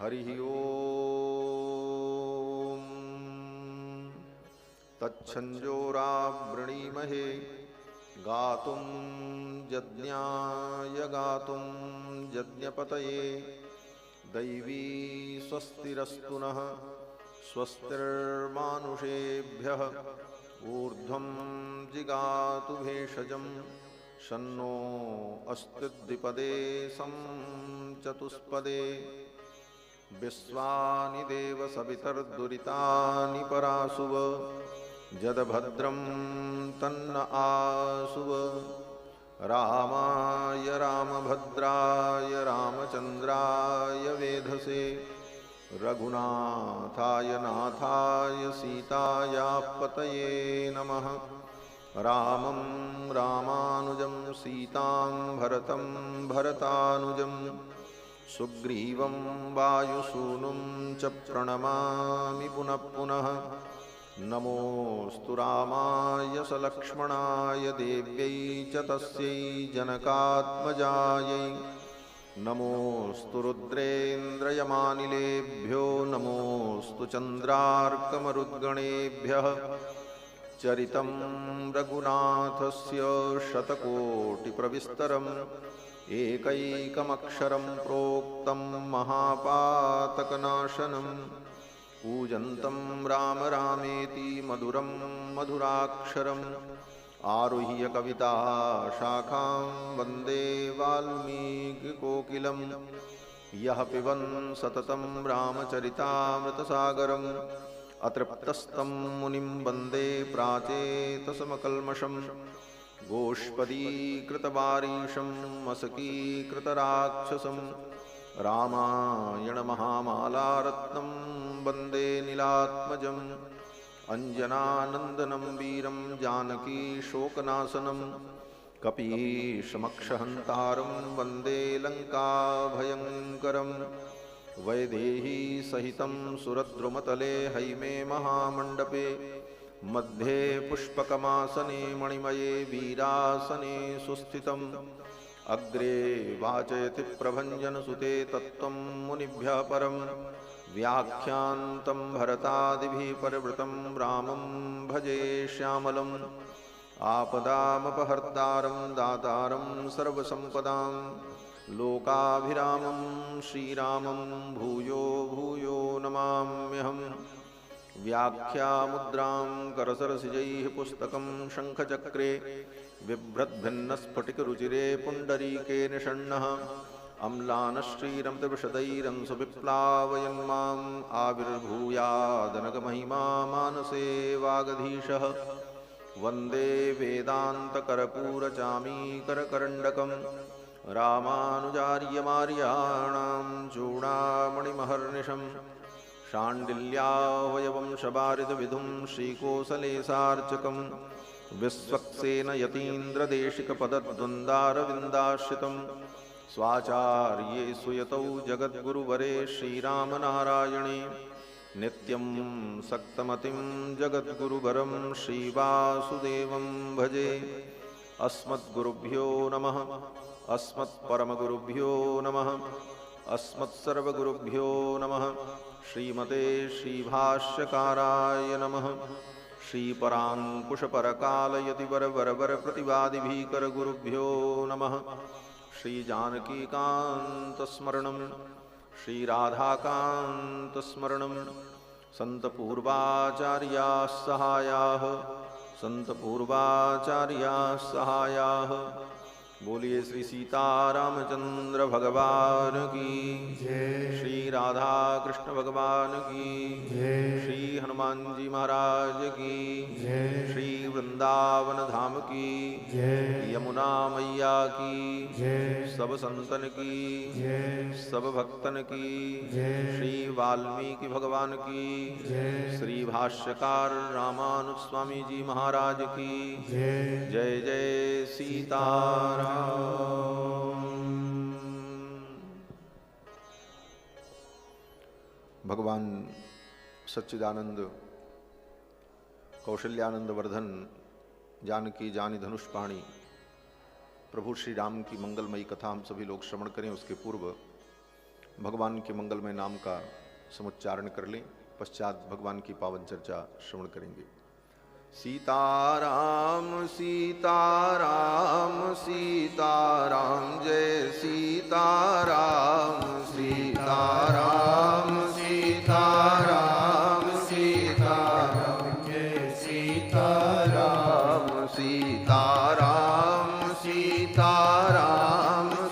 हरि ओम तच्छंजोरावृणीमहे गातुं यज्ञाय गातुं यज्ञपतये दैवी स्वस्तिरस्तु नः स्वस्तिर्मानुषेभ्यः ऊर्ध्वं जिगातु भेषजं शन्नो अस्तु द्विपदे सं चतुष्पदे विश्वानि देव सवितर्दुरितानि परासुव जदभद्रं तन्न आसुव रामाय रामभद्राय रामचन्द्राय वेधसे रघुनाथाय नाथाय सीतायापतये नमः। रामं रामानुजं सीतां भरतं भरतानुजं सुग्रीवं वायुसूनुं च प्रणमामि पुनः पुनः। नमोऽस्तु रामाय सलक्ष्मणाय देव्यै च तस्यै जनकात्मजायै नमोऽस्तु रुद्रेन्द्रयमानिलेभ्यो नमोऽस्तु चन्द्रार्कमरुद्गणेभ्यः। चरितं रघुनाथस्य शतकोटिप्रविस्तरम् एकैकमक्षरं प्रोक्तं महापातकनाशनं कूजन्तं राम रामेति मधुरं मधुराक्षरम् आरुह्य कविता शाखां वन्दे वाल्मीकिकोकिलं यः पिबन् सततं रामचरितामृतसागरम् अतृप्तस्तं मुनिं वन्दे प्राचेतसमकल्मषम् गोष्पदीकृतवारीशं मसकीकृतराक्षसं रामायणमहामालारत्नं वन्दे नीलात्मजम् अञ्जनानन्दनं वीरं जानकी शोकनाशनं कपीशमक्षहन्तारं वन्दे लङ्काभयङ्करं वैदेही सहितं सुरद्रुमतले हैमे महामण्डपे मध्ये पुष्पकमासने मणिमये वीरासने सुस्थितम् अग्रे वाचयति प्रभञ्जनसुते तत्त्वं मुनिभ्यः परं व्याख्यान्तं भरतादिभिः परिवृतं रामं भजे श्यामलम् आपदामपहर्तारं दातारं सर्वसम्पदां लोकाभिरामं श्रीरामं भूयो भूयो नमाम्यहम्। व्याख्यामुद्रां करसरसिजैः पुस्तकं शङ्खचक्रे बिभ्रद्भिन्नस्फटिकरुचिरे पुण्डरीके निषण्णः अम्लानश्रीरमृतविशदैरंसुविप्लावयन्माम् आविर्भूयादनगमहिमा मानसे वागधीशः। वन्दे वेदान्तकर्पूरचामीकरकरण्डकं रामानुजार्यमार्याणां चूडामणिमहर्निशम् शाण्डिल्यावयवंशबारिदविधुं श्रीकोसलेशार्चकं विश्वक्सेन यतीन्द्रदेशिकपदद्वन्द्वारविन्दाश्रितं स्वाचार्ये सुयतौ जगद्गुरुवरे श्रीरामनारायणे नित्यं सक्तमतिं जगद्गुरुवरं श्रीवासुदेवं भजे। अस्मद्गुरुभ्यो नमः अस्मत्परमगुरुभ्यो नमः अस्मत्सर्वगुरुभ्यो नमः। श्रीमते श्रीभाष्यकाराय नमः। श्रीपराङ्कुशपरकालयतिवरवरवरप्रतिवादिभीकरगुरुभ्यो नमः। श्रीजानकीकान्तस्मरणं श्रीराधाकान्तस्मरणं सन्तपूर्वाचार्याः सहायाः सन्तपूर्वाचार्याः सहायाः। बोलिए श्री सीतारामचंद्र भगवान की जय, श्री राधा कृष्ण भगवान की जय, श्री हनुमान जी महाराज की जय, श्री वृंदावन धाम की जय, यमुना मैया की जय, सब संतन की जय, सब भक्तन की जय, श्री वाल्मीकि भगवान की जय, श्री भाष्यकार रामानुज स्वामी जी महाराज की जय। जय जय सीताराम। भगवान सच्चिदानंद कौशल्यानंद वर्धन जानकी जानी धनुष्पाणी प्रभु श्री राम की मंगलमयी कथा हम सभी लोग श्रवण करें। उसके पूर्व भगवान के मंगलमय नाम का समुच्चारण कर लें, पश्चात भगवान की पावन चर्चा श्रवण करेंगे। सीताराम सीताराम सीताराम जय सीताराम सीताराम सीताराम सीताराम जय सीताराम सीताराम सीताराम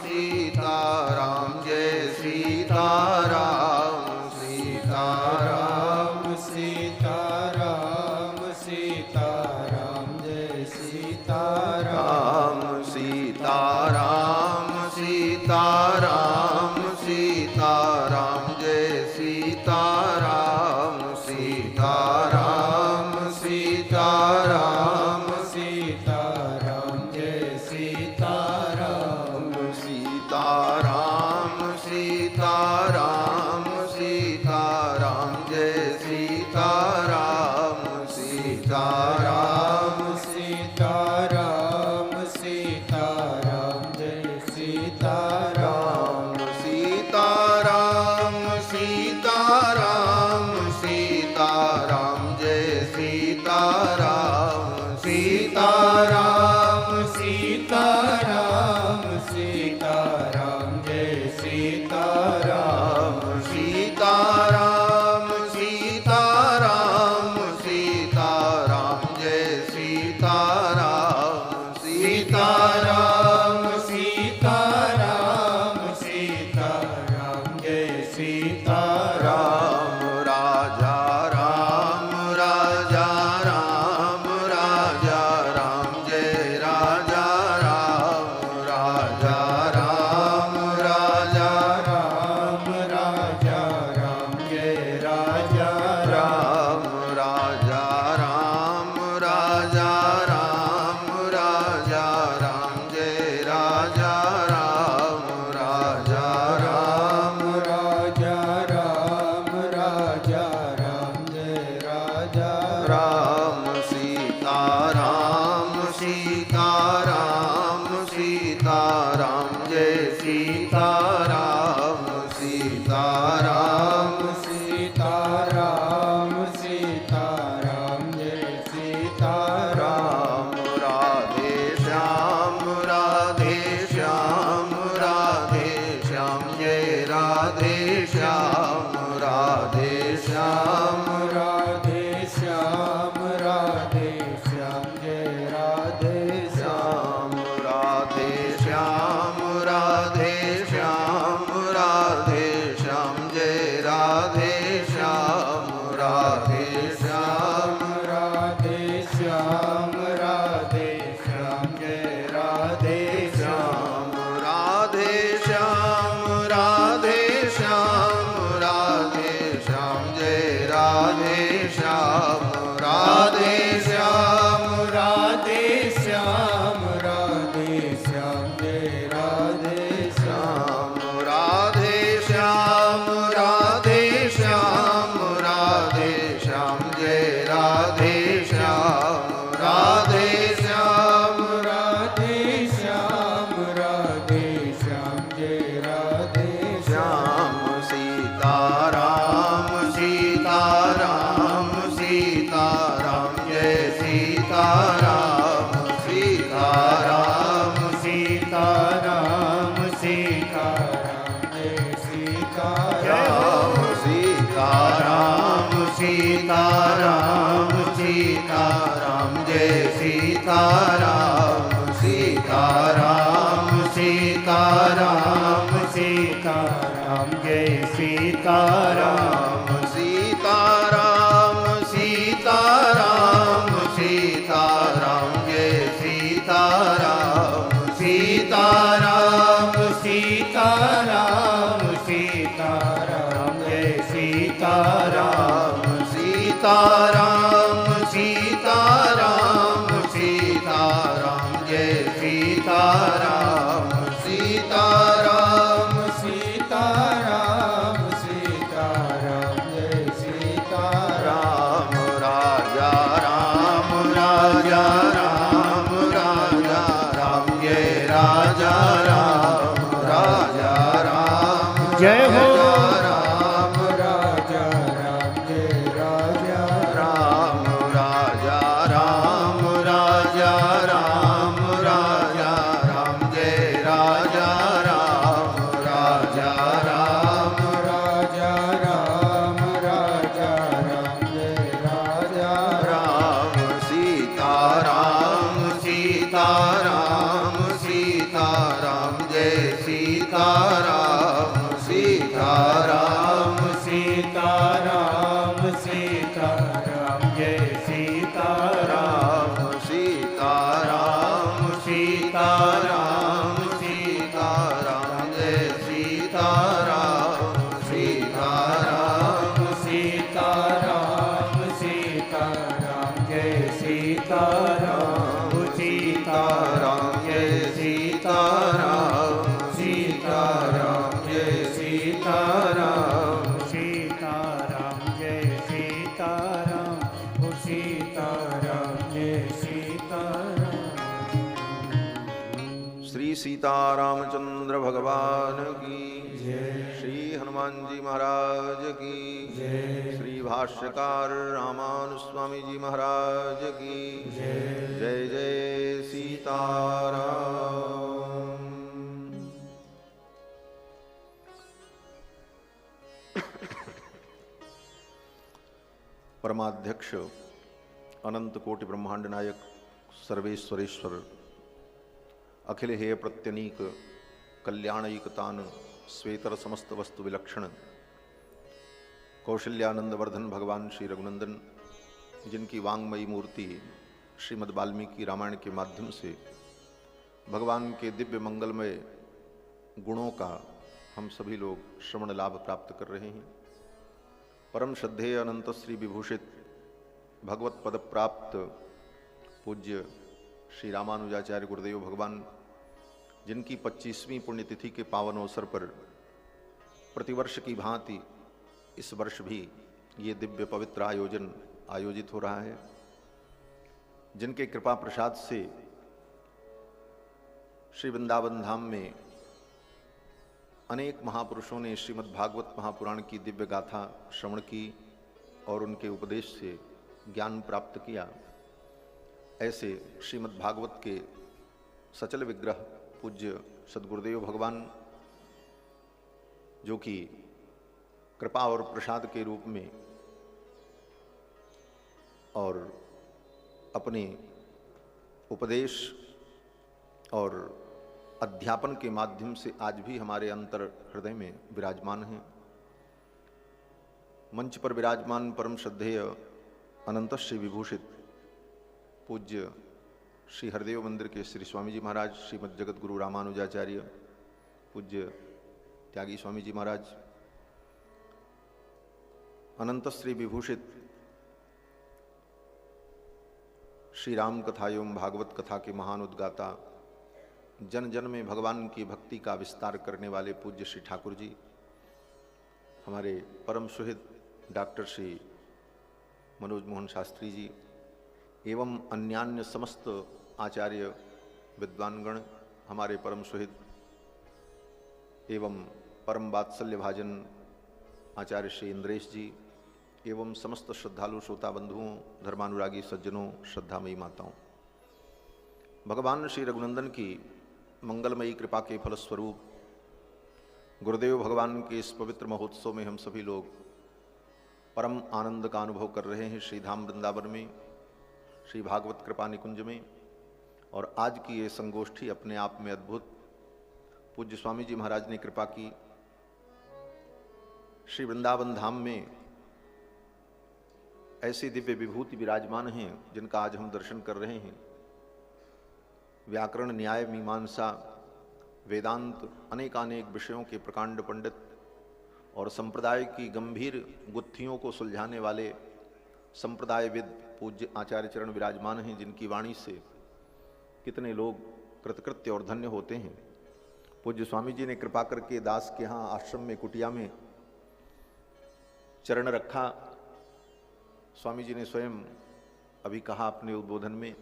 सीताराम जय सीताराम सीताराम सीताराम सीताराम जय सीताराम सीताराम सीताराम सीताराम जय सीताराम सीताराम सीताराम सीताराम जय सीताराम सीताराम सीताराम सीताराम जय सीताराम सीताराम सीताराम सीताराम जय सीताराम सीताराम सीताराम सीताराम जय सीताराम सीताराम सीताराम सीताराम जय सीताराम सीताराम सीताराम सीताराम जय सीताराम सीताराम सीताराम सीताराम जय सीताराम राजा राम राजा राम राजा राम जय राजा राम राजा राम राजा राम राजा राम जय राजा राम राजा राम राजा राम राजा राम जय राजा राम राजा राम राजा राम राजा राम जय राजा राम सीताराम सीताराम सीताराम जय सीताराम सीताराम सीताराम सीताराम जय सीताराम राधे श्याम राधे श्याम राधे श्याम जय राधे श्याम राधे श्याम राधे श्याम राधे श्याम जय राधे श्याम राधे श्याम राधे श्याम राधे श्याम जय राधे श्याम राधे श्याम राधे श्याम राधे श्याम जय राधे श्याम राधे श्याम राधे श्याम राधे श्याम जय राधे श्याम राधे श्याम राधे श्याम राधे श्याम जय राधे श्याम राधे श्याम राधे श्याम राधे श्याम जय राधे श्याम राधे श्याम राधे श्याम राधे श्याम जय राधे श्याम सीताराम सीताराम सीताराम जय सीताराम सीताराम सीताराम सीताराम जय सीताराम सीताराम सीताराम सीताराम जय सीताराम सीताराम सीताराम सीताराम जय सीताराम सीताराम सीताराम सीताराम जय सीताराम सीताराम सीताराम सीताराम जय सीताराम सीताराम सीताराम सीताराम जय सीताराम सीताराम सीताराम सीताराम जय सीताराम राजा राम राजा राम राजा राम जय राजा राम राजा राम जय हो। सीतारामचंद्र भगवान की जय। श्री हनुमान जी महाराज की जय। श्री भाष्यकार रामानुज स्वामी जी महाराज की जय। जय जय सीताराम। परमाध्यक्ष अनंत कोटि ब्रह्मांड नायक सर्वेश्वरेश्वर अखिल हेय प्रत्यनीक कल्याणैकतान श्वेतर समस्त वस्तु विलक्षण कौशल्यानंद वर्धन भगवान श्री रघुनंदन, जिनकी वांगमयी मूर्ति श्रीमद् वाल्मीकि रामायण के माध्यम से भगवान के दिव्य मंगलमय गुणों का हम सभी लोग श्रवण लाभ प्राप्त कर रहे हैं। परम श्रद्धेय अनंत श्री विभूषित भगवत पद प्राप्त पूज्य श्री रामानुजाचार्य गुरुदेव भगवान, जिनकी 25वीं पुण्यतिथि के पावन अवसर पर प्रतिवर्ष की भांति इस वर्ष भी ये दिव्य पवित्र आयोजन आयोजित हो रहा है, जिनके कृपा प्रसाद से श्री वृंदावन धाम में अनेक महापुरुषों ने श्रीमद् भागवत महापुराण की दिव्य गाथा श्रवण की और उनके उपदेश से ज्ञान प्राप्त किया। ऐसे श्रीमद् भागवत के सचल विग्रह पूज्य सद्गुरुदेव भगवान, जो कि कृपा और प्रसाद के रूप में और अपने उपदेश और अध्यापन के माध्यम से आज भी हमारे अंतर हृदय में विराजमान हैं। मंच पर विराजमान परम श्रद्धेय अनंत श्री विभूषित पूज्य श्री हरदेव मंदिर के श्री स्वामी जी महाराज, श्रीमद् जगत गुरु रामानुजाचार्य पूज्य त्यागी स्वामी जी महाराज, अनंत श्री विभूषित श्री राम कथा एवं भागवत कथा के महान उद्गाता, जन जन में भगवान की भक्ति का विस्तार करने वाले पूज्य श्री ठाकुर जी, हमारे परम सुहृद डॉक्टर श्री मनोज मोहन शास्त्री जी एवं अन्यान्य समस्त आचार्य विद्वानगण, हमारे परम सुहृद एवं परम वात्सल्य भाजन आचार्य श्री इंद्रेश जी एवं समस्त श्रद्धालु श्रोता बंधुओं, धर्मानुरागी सज्जनों, श्रद्धामयी माताओं, भगवान श्री रघुनंदन की मंगलमयी कृपा के फलस्वरूप गुरुदेव भगवान के इस पवित्र महोत्सव में हम सभी लोग परम आनंद का अनुभव कर रहे हैं। श्री धाम वृंदावन में, श्री भागवत कृपा निकुंज में। और आज की ये संगोष्ठी अपने आप में अद्भुत। पूज्य स्वामी जी महाराज ने कृपा की, श्री वृंदावन धाम में ऐसी दिव्य विभूति विराजमान हैं जिनका आज हम दर्शन कर रहे हैं। व्याकरण, न्याय, मीमांसा, वेदांत, अनेकानेक विषयों के प्रकांड पंडित और संप्रदाय की गंभीर गुत्थियों को सुलझाने वाले संप्रदायविद पूज्य आचार्य चरण विराजमान हैं, जिनकी वाणी से कितने लोग कृतकृत्य और धन्य होते हैं। पूज्य स्वामी जी ने कृपा करके दास के यहाँ आश्रम में कुटिया में चरण रखा। स्वामी जी ने स्वयं अभी कहा अपने उद्बोधन में,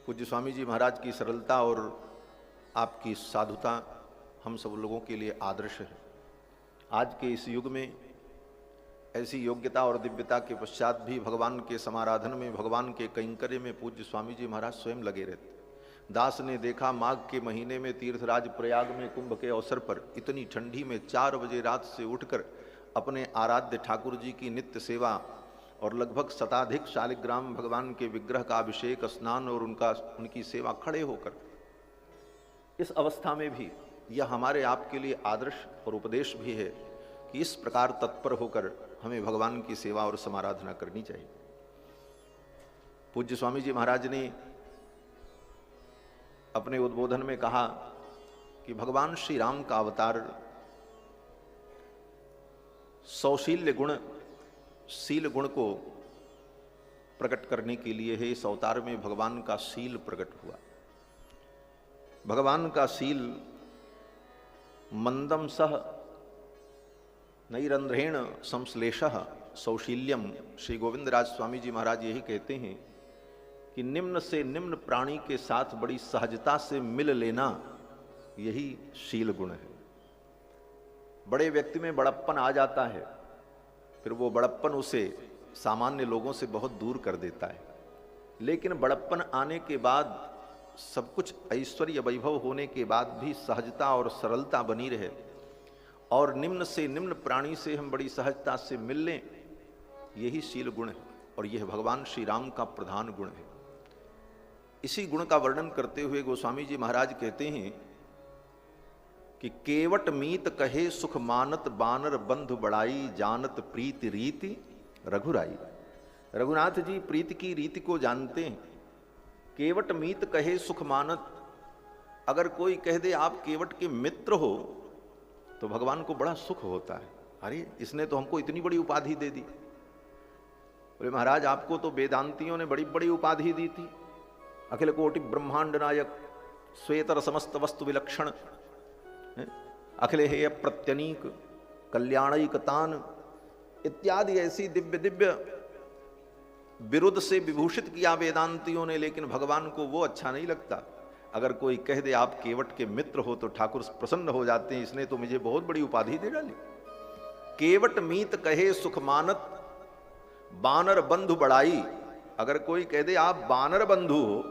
पूज्य स्वामी जी महाराज की सरलता और आपकी साधुता हम सब लोगों के लिए आदर्श है। आज के इस युग में ऐसी योग्यता और दिव्यता के पश्चात भी भगवान के समाराधन में, भगवान के कैंकर्य में पूज्य स्वामी जी महाराज स्वयं लगे रहते। दास ने देखा माघ के महीने में तीर्थराज प्रयाग में कुंभ के अवसर पर इतनी ठंडी में 4 बजे रात से उठकर अपने आराध्य ठाकुर जी की नित्य सेवा और लगभग शताधिक शालिग्राम भगवान के विग्रह का अभिषेक, स्नान और उनकी सेवा खड़े होकर। इस अवस्था में भी यह हमारे आपके लिए आदर्श और उपदेश भी है कि इस प्रकार तत्पर होकर हमें भगवान की सेवा और समाराधना करनी चाहिए। पूज्य स्वामी जी महाराज ने अपने उद्बोधन में कहा कि भगवान श्री राम का अवतार सौशील्य गुण, शील गुण को प्रकट करने के लिए है। इस अवतार में भगवान का शील प्रकट हुआ। भगवान का शील मंदम सह नैरंध्रेण संश्लेषः सौशील्यम। श्री गोविंदराज स्वामी जी महाराज यही कहते हैं कि निम्न से निम्न प्राणी के साथ बड़ी सहजता से मिल लेना, यही शील गुण है। बड़े व्यक्ति में बड़प्पन आ जाता है, फिर वो बड़प्पन उसे सामान्य लोगों से बहुत दूर कर देता है। लेकिन बड़प्पन आने के बाद, सब कुछ ऐश्वर्य वैभव होने के बाद भी सहजता और सरलता बनी रहे और निम्न से निम्न प्राणी से हम बड़ी सहजता से मिल लें, यही शील गुण है। और यह भगवान श्री राम का प्रधान गुण है। इसी गुण का वर्णन करते हुए गोस्वामी जी महाराज कहते हैं कि केवट मीत कहे सुख मानत बानर बंधु बड़ाई जानत प्रीति रीति रघुराई। रघुनाथ जी प्रीति की रीति को जानते हैं। केवट मीत कहे सुख मानत, अगर कोई कह दे आप केवट के मित्र हो तो भगवान को बड़ा सुख होता है। अरे इसने तो हमको इतनी बड़ी उपाधि दे दी। बोले महाराज आपको तो वेदांतियों ने बड़ी बड़ी उपाधि दी थी, अखिल कोटि ब्रह्मांड नायक, श्वेतर समस्त वस्तु विलक्षण, अखिल हेय प्रत्यनीक, कल्याणैकतान इत्यादि ऐसी दिव्य दिव्य विरुद्ध से विभूषित किया वेदांतियों ने। लेकिन भगवान को वो अच्छा नहीं लगता। अगर कोई कह दे आप केवट के मित्र हो तो ठाकुर प्रसन्न हो जाते हैं, इसने तो मुझे बहुत बड़ी उपाधि दे डाली। केवट मीत कहे सुख मानत बानर बंधु बड़ाई, अगर कोई कह दे आप बानर बंधु हो,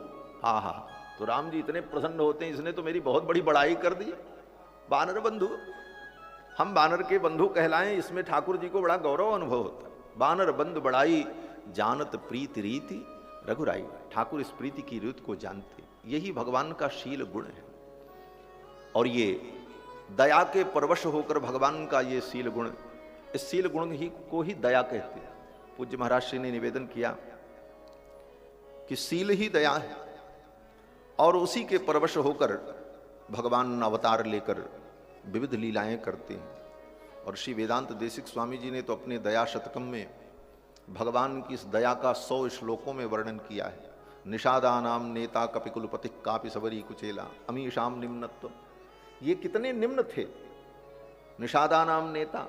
हा हा, तो राम जी इतने प्रसन्न होते हैं, इसने तो मेरी बहुत बड़ी बड़ाई कर दी। बानर बंधु, हम बानर के बंधु कहलाएं, इसमें ठाकुर जी को बड़ा गौरव अनुभव होता है। बानर बंधु बड़ाई जानत प्रीति रीति रघुराई, ठाकुर इस प्रीति की रीत को जानते, यही भगवान का शील गुण है। और ये दया के परवश होकर भगवान का ये शील गुण, इस शील गुण ही को ही दया कहते हैं। पूज्य महाराज श्री ने निवेदन किया कि शील ही दया है, और उसी के परवश होकर भगवान अवतार लेकर विविध लीलाएं करते हैं। और श्री वेदांत देशिक स्वामी जी ने तो अपने दया शतकम में भगवान की इस दया का 100 श्लोकों में वर्णन किया है। निषादा नाम नेता कपिकुलपति कापि सबरी कुचेला अमीशाम निम्नत्व, ये कितने निम्न थे। निषादा नाम नेता,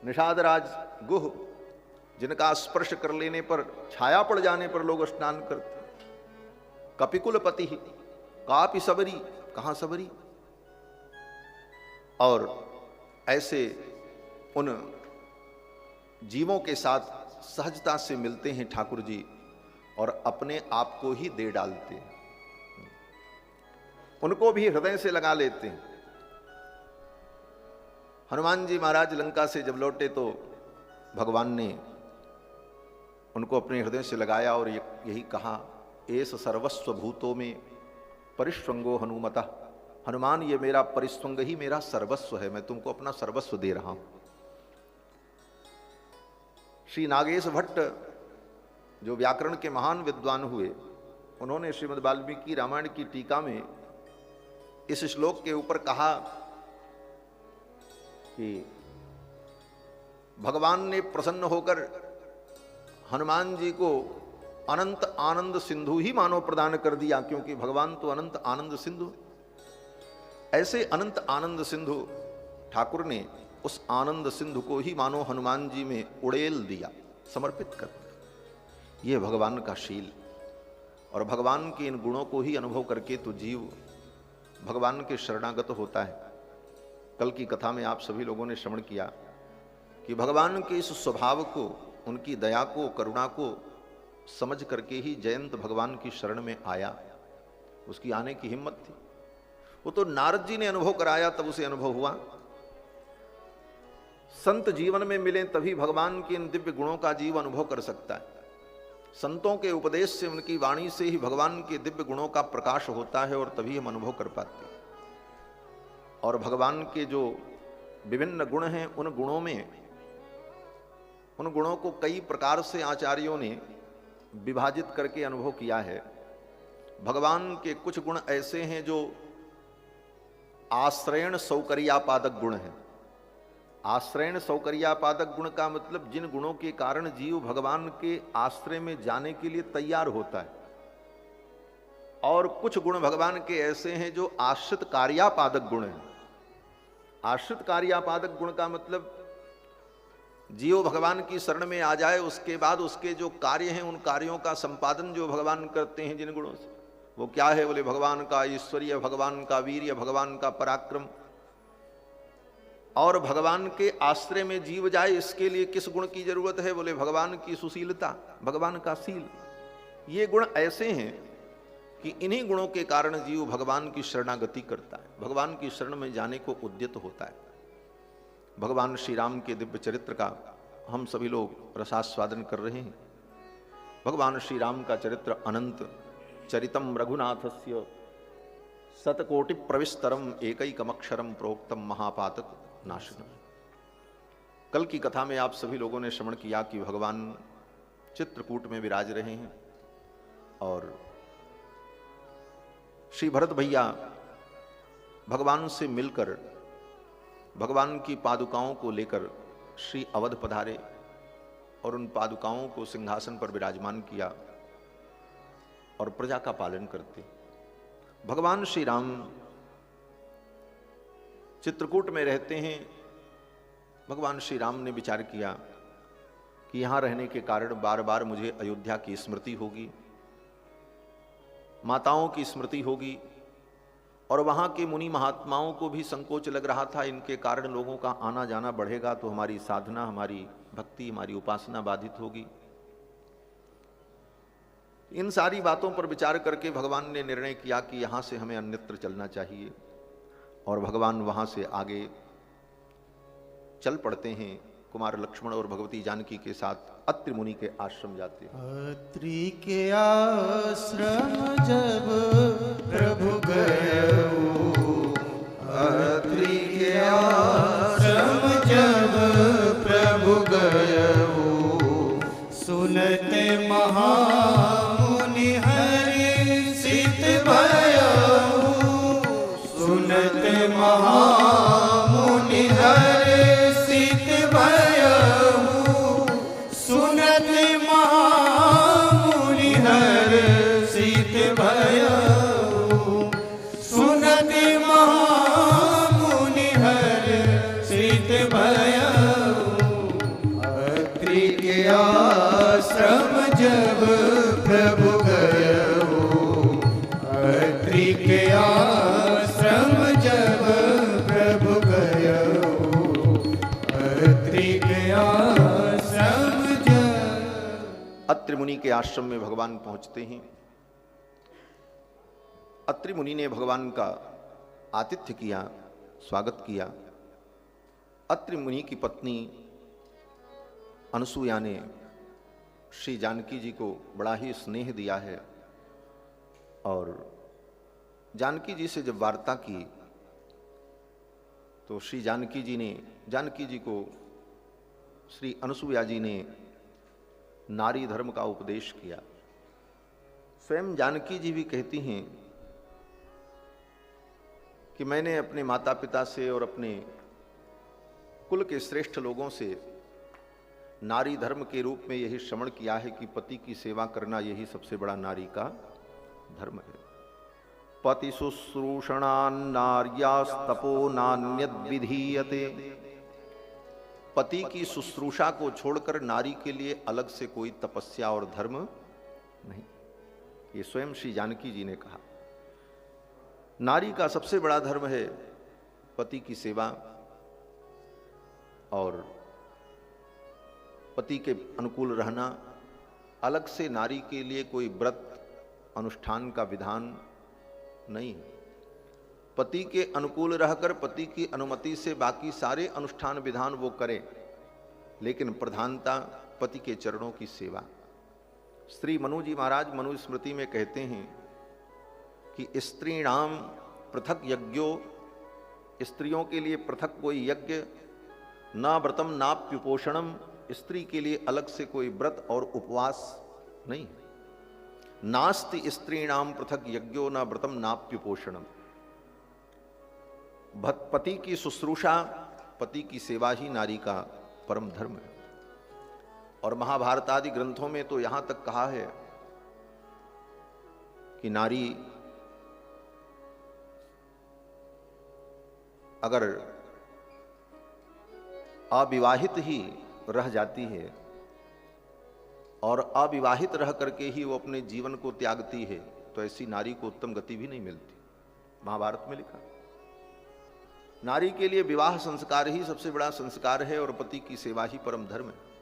निषादराज गुह, जिनका स्पर्श कर लेने पर, छाया पड़ जाने पर लोग स्नान करते। कपिकुलपति, कापि सबरी, कहां सबरी। और ऐसे उन जीवों के साथ सहजता से मिलते हैं ठाकुर जी और अपने आप को ही दे डालते हैं, उनको भी हृदय से लगा लेते हैं। हनुमान जी महाराज लंका से जब लौटे तो भगवान ने उनको अपने हृदय से लगाया और यही कहा, एस सर्वस्व भूतों में परिस्वंगो हनुमता, हनुमान ये मेरा परिस्वंग ही मेरा सर्वस्व है, मैं तुमको अपना सर्वस्व दे रहा हूं। श्री नागेश भट्ट जो व्याकरण के महान विद्वान हुए, उन्होंने श्रीमद् वाल्मीकि रामायण की टीका में इस श्लोक के ऊपर कहा कि भगवान ने प्रसन्न होकर हनुमान जी को अनंत आनंद सिंधु ही मानो प्रदान कर दिया, क्योंकि भगवान तो अनंत आनंद सिंधु। ऐसे अनंत आनंद सिंधु ठाकुर ने उस आनंद सिंधु को ही मानो हनुमान जी में उड़ेल दिया, समर्पित कर दिया। ये भगवान का शील। और भगवान के इन गुणों को ही अनुभव करके तो जीव भगवान के शरणागत होता है। कल की कथा में आप सभी लोगों ने श्रवण किया कि भगवान के इस स्वभाव को, उनकी दया को, करुणा को समझ करके ही जयंत भगवान की शरण में आया। उसकी आने की हिम्मत थी। वो तो नारद जी ने अनुभव कराया, तब उसे अनुभव हुआ। संत जीवन में मिले तभी भगवान के इन दिव्य गुणों का जीव अनुभव कर सकता है। संतों के उपदेश से, उनकी वाणी से ही भगवान के दिव्य गुणों का प्रकाश होता है और तभी हम अनुभव कर पाते हैं। और भगवान के जो विभिन्न गुण हैं, उन गुणों को कई प्रकार से आचार्यों ने विभाजित करके अनुभव किया है। भगवान के कुछ गुण ऐसे हैं जो आश्रयण सौकर्यापादक गुण हैं। आश्रयण सौकर्यापादक गुण का मतलब जिन गुणों के कारण जीव भगवान के आश्रय में जाने के लिए तैयार होता है। और कुछ गुण भगवान के ऐसे हैं जो आश्रित कार्यापादक गुण हैं। आश्रित कार्यापादक गुण का मतलब जीव भगवान की शरण में आ जाए, उसके बाद उसके जो कार्य हैं उन कार्यों का संपादन जो भगवान करते हैं जिन गुणों से, वो क्या है? बोले भगवान का ऐश्वर्य, भगवान का वीर्य, भगवान का पराक्रम। और भगवान के आश्रय में जीव जाए, इसके लिए किस गुण की जरूरत है? बोले भगवान की सुशीलता, भगवान का शील। ये गुण ऐसे हैं कि इन्हीं गुणों के कारण जीव भगवान की शरणागति करता है, भगवान की शरण में जाने को उद्यत होता है। भगवान श्री राम के दिव्य चरित्र का हम सभी लोग रसास्वादन कर रहे हैं। भगवान श्री राम का चरित्र अनंत, चरितम रघुनाथस्य शतकोटि प्रविस्तरम एकैकमक्षरम प्रोक्तम महापातक नाशनम। कल की कथा में आप सभी लोगों ने श्रवण किया कि भगवान चित्रकूट में विराज रहे हैं और श्री भरत भैया भगवान से मिलकर भगवान की पादुकाओं को लेकर श्री अवध पधारे और उन पादुकाओं को सिंहासन पर विराजमान किया और प्रजा का पालन करते। भगवान श्री राम चित्रकूट में रहते हैं। भगवान श्री राम ने विचार किया कि यहां रहने के कारण बार बार मुझे अयोध्या की स्मृति होगी, माताओं की स्मृति होगी, और वहां के मुनि महात्माओं को भी संकोच लग रहा था, इनके कारण लोगों का आना जाना बढ़ेगा तो हमारी साधना, हमारी भक्ति, हमारी उपासना बाधित होगी। इन सारी बातों पर विचार करके भगवान ने निर्णय किया कि यहां से हमें अन्यत्र चलना चाहिए, और भगवान वहां से आगे चल पड़ते हैं। कुमार लक्ष्मण और भगवती जानकी के साथ अत्रि मुनि के आश्रम जाते हैं। अत्रि के आश्रम जब प्रभु गए, अत्रि के आश्रम जब प्रभु गए, सुनते महामुनि हर्षित भयउ, सुनते महामुनि हर्षित भयउ, सुनते महामुनि हर्षित भयउ, सुनते महामुनि हर्षित भयउ। अत्रि के आश्रम जब प्रभु गयउ, अत्रि के आश्रम जब प्रभु गयउ, अत्रि के आश्रम जब। अत्रि मुनि के आश्रम में भगवान पहुंचते हैं। अत्रि मुनि ने भगवान का आतिथ्य किया, स्वागत किया। अत्रि मुनि की पत्नी अनसुया ने श्री जानकी जी को बड़ा ही स्नेह दिया है, और जानकी जी से जब वार्ता की तो श्री जानकी जी को श्री अनसुया जी ने नारी धर्म का उपदेश किया। स्वयं जानकी जी भी कहती हैं कि मैंने अपने माता पिता से और अपने कुल के श्रेष्ठ लोगों से नारी धर्म के रूप में यही श्रवण किया है कि पति की सेवा करना यही सबसे बड़ा नारी का धर्म है। पति शुश्रूषणान्नार्यास्तपो नान्यद् विधीयते। पति की शुश्रूषा को छोड़कर नारी के लिए अलग से कोई तपस्या और धर्म नहीं। ये स्वयं श्री जानकी जी ने कहा। नारी का सबसे बड़ा धर्म है पति की सेवा, और पति के अनुकूल रहना। अलग से नारी के लिए कोई व्रत अनुष्ठान का विधान नहीं है। पति के अनुकूल रहकर पति की अनुमति से बाकी सारे अनुष्ठान विधान वो करे, लेकिन प्रधानता पति के चरणों की सेवा। श्री मनु जी महाराज मनुस्मृति में कहते हैं कि स्त्रीणाम पृथक यज्ञो, स्त्रियों के लिए पृथक कोई यज्ञ, ना व्रतम नाप्युपोषणम, स्त्री के लिए अलग से कोई व्रत और उपवास नहीं। नास्ति स्त्रीणाम पृथक यज्ञो न व्रतम नाप्युपोषणम। पति की शुश्रूषा, पति की सेवा ही नारी का परम धर्म है। और महाभारत आदि ग्रंथों में तो यहां तक कहा है कि नारी अगर अविवाहित ही रह जाती है और अविवाहित रह करके ही वो अपने जीवन को त्यागती है, तो ऐसी नारी को उत्तम गति भी नहीं मिलती। महाभारत में लिखा, नारी के लिए विवाह संस्कार ही सबसे बड़ा संस्कार है और पति की सेवा ही परम धर्म है।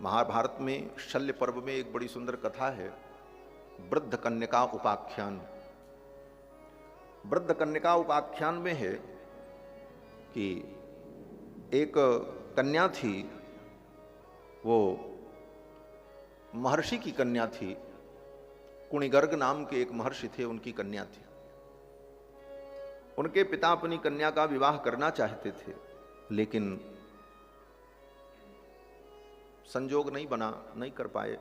महाभारत में शल्य पर्व में एक बड़ी सुंदर कथा है, वृद्ध कन्या उपाख्यान। वृद्ध कन्या उपाख्यान में है कि एक कन्या थी, वो महर्षि की कन्या थी, कुणिगर्ग नाम के एक महर्षि थे, उनकी कन्या थी। उनके पिता अपनी कन्या का विवाह करना चाहते थे, लेकिन संजोग नहीं बना, नहीं कर पाए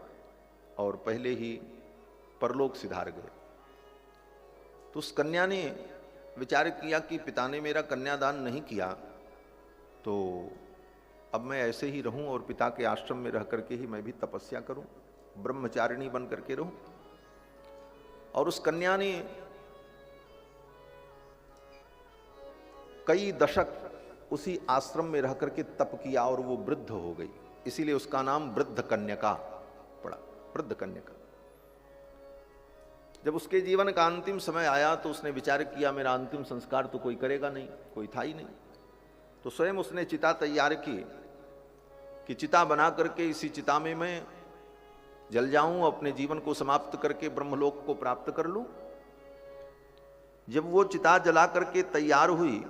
और पहले ही परलोक सिधार गए। तो उस कन्या ने विचार किया कि पिता ने मेरा कन्यादान नहीं किया, तो अब मैं ऐसे ही रहूं और पिता के आश्रम में रह करके ही मैं भी तपस्या करूं, ब्रह्मचारिणी बन करके रहूं। और उस कन्या ने कई दशक उसी आश्रम में रह करके तप किया और वो वृद्ध हो गई, इसीलिए उसका नाम वृद्ध कन्यका पड़ा, वृद्ध कन्यका। जब उसके जीवन का अंतिम समय आया तो उसने विचार किया मेरा अंतिम संस्कार तो कोई करेगा नहीं, कोई था ही नहीं। तो स्वयं उसने चिता तैयार की कि चिता बना करके इसी चिता में मैं जल जाऊं, अपने जीवन को समाप्त करके ब्रह्मलोक को प्राप्त कर लूं। जब वो चिता जला करके तैयार हुई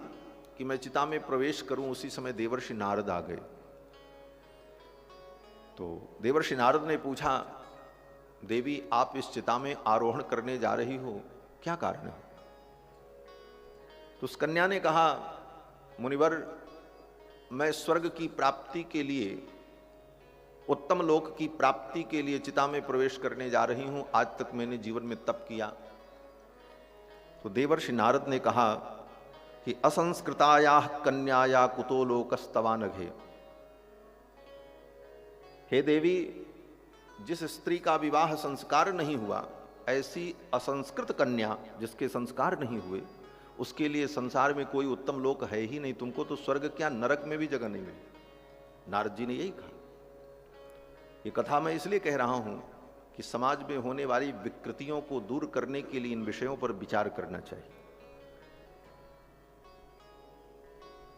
कि मैं चिता में प्रवेश करूं, उसी समय देवर्षि नारद आ गए। तो देवर्षि नारद ने पूछा, देवी आप इस चिता में आरोहण करने जा रही हो, क्या कारण है? तो उस कन्या ने कहा, मुनिवर मैं स्वर्ग की प्राप्ति के लिए, उत्तम लोक की प्राप्ति के लिए चिता में प्रवेश करने जा रही हूं। आज तक मैंने जीवन में तप किया। तो देवर्षि नारद ने कहा कि असंस्कृताया कन्याया कुतो लोकस्तवानघे। हे देवी, जिस स्त्री का विवाह संस्कार नहीं हुआ, ऐसी असंस्कृत कन्या जिसके संस्कार नहीं हुए, उसके लिए संसार में कोई उत्तम लोक है ही नहीं। तुमको तो स्वर्ग क्या नरक में भी जगह नहीं मिली। नारद जी ने यही कहा। ये कथा मैं इसलिए कह रहा हूं कि समाज में होने वाली विकृतियों को दूर करने के लिए इन विषयों पर विचार करना चाहिए।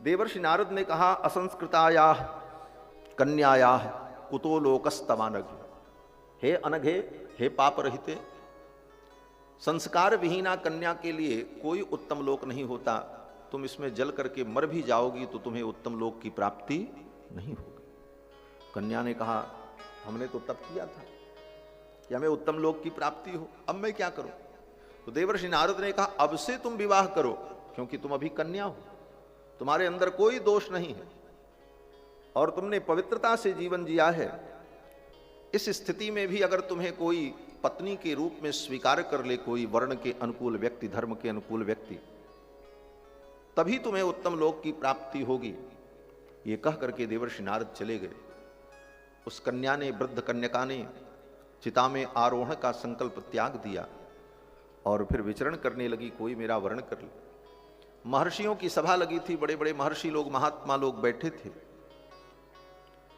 देवर्षि नारद ने कहा, असंस्कृताया कन्याया कुतो लोकस्तवानघे। हे अनघे, हे पाप रहिते, संस्कार विहीना कन्या के लिए कोई उत्तम लोक नहीं होता। तुम इसमें जल करके मर भी जाओगी तो तुम्हें उत्तम लोक की प्राप्ति नहीं होगी। कन्या ने कहा, हमने तो तप किया था कि हमें उत्तम लोक की प्राप्ति हो, अब मैं क्या करूं? तो देवर्षि नारद ने कहा, अब से तुम विवाह करो, क्योंकि तुम अभी कन्या हो, तुम्हारे अंदर कोई दोष नहीं है और तुमने पवित्रता से जीवन जिया है। इस स्थिति में भी अगर तुम्हें कोई पत्नी के रूप में स्वीकार कर ले, कोई वर्ण के अनुकूल व्यक्ति, धर्म के अनुकूल व्यक्ति, तभी तुम्हें उत्तम लोक की प्राप्ति होगी। ये कह करके देवर्षि नारद चले गए। उस कन्या ने, वृद्ध कन्यका ने चिता में आरोहण का संकल्प त्याग दिया और फिर विचरण करने लगी, कोई मेरा वर्ण कर ले। महर्षियों की सभा लगी थी, बड़े बड़े महर्षि लोग, महात्मा लोग बैठे थे।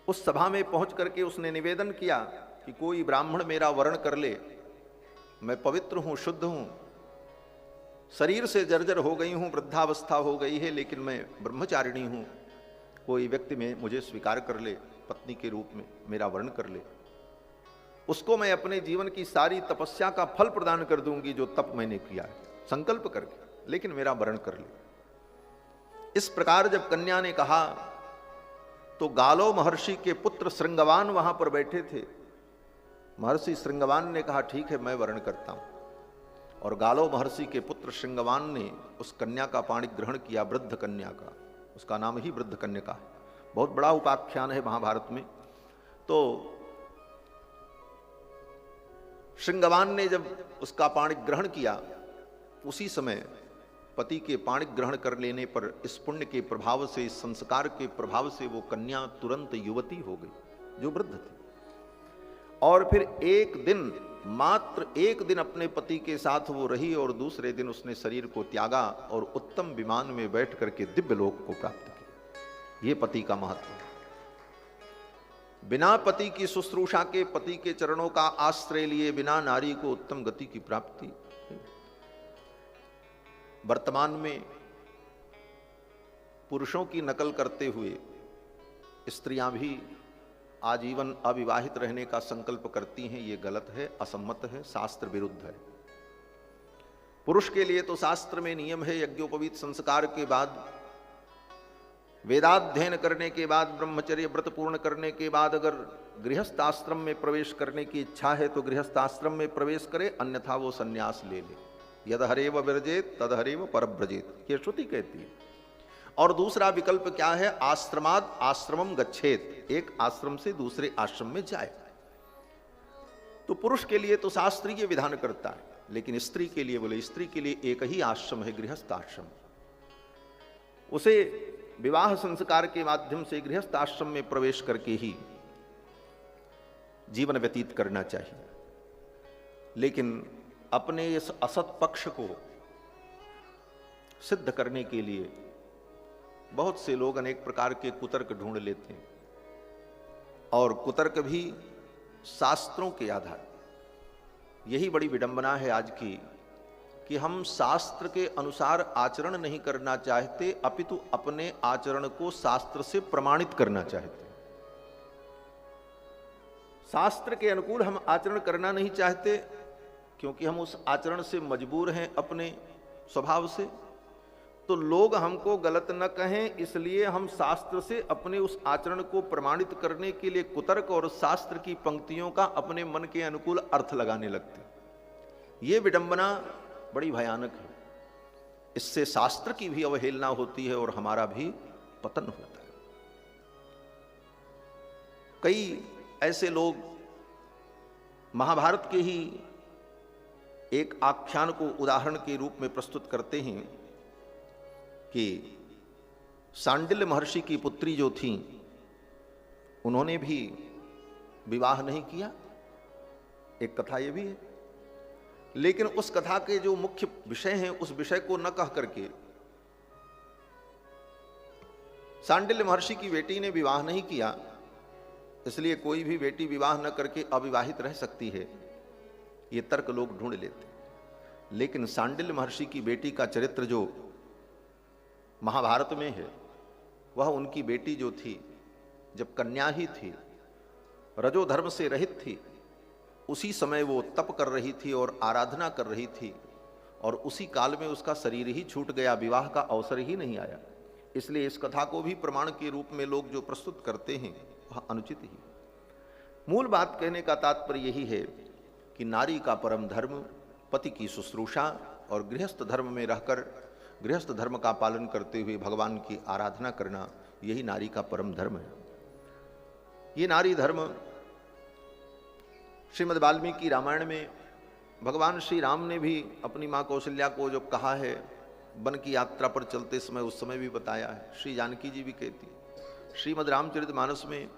उस सभा में पहुंच करके उसने निवेदन किया कि कोई ब्राह्मण मेरा वर्ण कर ले, मैं पवित्र हूं, शुद्ध हूं, शरीर से जर्जर हो गई हूं, वृद्धावस्था हो गई है, लेकिन मैं ब्रह्मचारिणी हूं। कोई व्यक्ति में मुझे स्वीकार कर ले, पत्नी के रूप में मेरा वर्ण कर ले, उसको मैं अपने जीवन की सारी तपस्या का फल प्रदान कर दूंगी जो तप मैंने किया है संकल्प करके, लेकिन मेरा वर्ण कर ले। इस प्रकार जब कन्या ने कहा तो गालो महर्षि के पुत्र श्रृंगवान वहां पर बैठे थे। महर्षि श्रृंगवान ने कहा, ठीक है, मैं वर्ण करता हूं। और गालो महर्षि के पुत्र श्रृंगवान ने उस कन्या का पाणी ग्रहण किया, वृद्ध कन्या का। उसका नाम ही वृद्ध कन्या है, बहुत बड़ा उपाख्यान है महाभारत में। तो श्रृंगवान ने जब उसका पाणी ग्रहण किया, उसी समय पति के पाणी ग्रहण कर लेने पर इस पुण्य के प्रभाव से, इस संस्कार के प्रभाव से वो कन्या तुरंत युवती हो गई जो वृद्ध थी। और फिर एक दिन, मात्र एक दिन अपने पति के साथ वो रही और दूसरे दिन उसने शरीर को त्यागा और उत्तम विमान में बैठ करके दिव्य लोक को प्राप्त किया। ये पति का महत्व है। बिना पति की शुश्रूषा के, पति के चरणों का आश्रय लिए बिना नारी को उत्तम गति की प्राप्ति। वर्तमान में पुरुषों की नकल करते हुए स्त्रियां भी आजीवन अविवाहित रहने का संकल्प करती हैं। ये गलत है, असम्मत है, शास्त्र विरुद्ध है। पुरुष के लिए तो शास्त्र में नियम है, यज्ञोपवीत संस्कार के बाद, वेदाध्ययन करने के बाद, ब्रह्मचर्य व्रत पूर्ण करने के बाद अगर गृहस्थ आश्रम में प्रवेश करने की इच्छा है तो गृहस्थ आश्रम में प्रवेश करे, अन्यथा वो संन्यास ले ले। यद हरेव विरजेत तद हरेव परव्रजेत, ये श्रुति कहती है। और दूसरा विकल्प क्या है? आश्रमाद आश्रमम गच्छेत, एक आश्रम से दूसरे आश्रम में जाए। तो पुरुष के लिए तो शास्त्र ये विधान करता है, लेकिन स्त्री के लिए, बोले स्त्री के लिए एक ही आश्रम है, गृहस्थ आश्रम। उसे विवाह संस्कार के माध्यम से गृहस्थ आश्रम में प्रवेश करके ही जीवन व्यतीत करना चाहिए। लेकिन अपने इस असत पक्ष को सिद्ध करने के लिए बहुत से लोग अनेक प्रकार के कुतर्क ढूंढ लेते हैं, और कुतर्क भी शास्त्रों के आधार। यही बड़ी विडंबना है आज की कि हम शास्त्र के अनुसार आचरण नहीं करना चाहते, अपितु अपने आचरण को शास्त्र से प्रमाणित करना चाहते। शास्त्र के अनुकूल हम आचरण करना नहीं चाहते क्योंकि हम उस आचरण से मजबूर हैं अपने स्वभाव से। तो लोग हमको गलत न कहें, इसलिए हम शास्त्र से अपने उस आचरण को प्रमाणित करने के लिए कुतर्क और शास्त्र की पंक्तियों का अपने मन के अनुकूल अर्थ लगाने लगते। ये विडंबना बड़ी भयानक है। इससे शास्त्र की भी अवहेलना होती है और हमारा भी पतन होता है। कई ऐसे लोग महाभारत के ही एक आख्यान को उदाहरण के रूप में प्रस्तुत करते हैं कि सांडिल्य महर्षि की पुत्री जो थी, उन्होंने भी विवाह नहीं किया। एक कथा ये भी है, लेकिन उस कथा के जो मुख्य विषय हैं उस विषय को न कह करके सांडिल्य महर्षि की बेटी ने विवाह नहीं किया, इसलिए कोई भी बेटी विवाह न करके अविवाहित रह सकती है, ये तर्क लोग ढूंढ लेते। लेकिन सांडिल्य महर्षि की बेटी का चरित्र जो महाभारत में है, वह उनकी बेटी जो थी, जब कन्या ही थी, रजोधर्म से रहित थी, उसी समय वो तप कर रही थी और आराधना कर रही थी, और उसी काल में उसका शरीर ही छूट गया, विवाह का अवसर ही नहीं आया। इसलिए इस कथा को भी प्रमाण के रूप में लोग जो प्रस्तुत करते हैं वह अनुचित ही। मूल बात कहने का तात्पर्य यही है कि नारी का परम धर्म पति की शुश्रूषा और गृहस्थ धर्म में रहकर गृहस्थ धर्म का पालन करते हुए भगवान की आराधना करना, यही नारी का परम धर्म है। ये नारी धर्म श्रीमद् वाल्मीकि रामायण में भगवान श्री राम ने भी अपनी माँ कौशल्या को जो कहा है, वन की यात्रा पर चलते समय, उस समय भी बताया है। श्री जानकी जी भी कहती, श्रीमद् रामचरितमानस में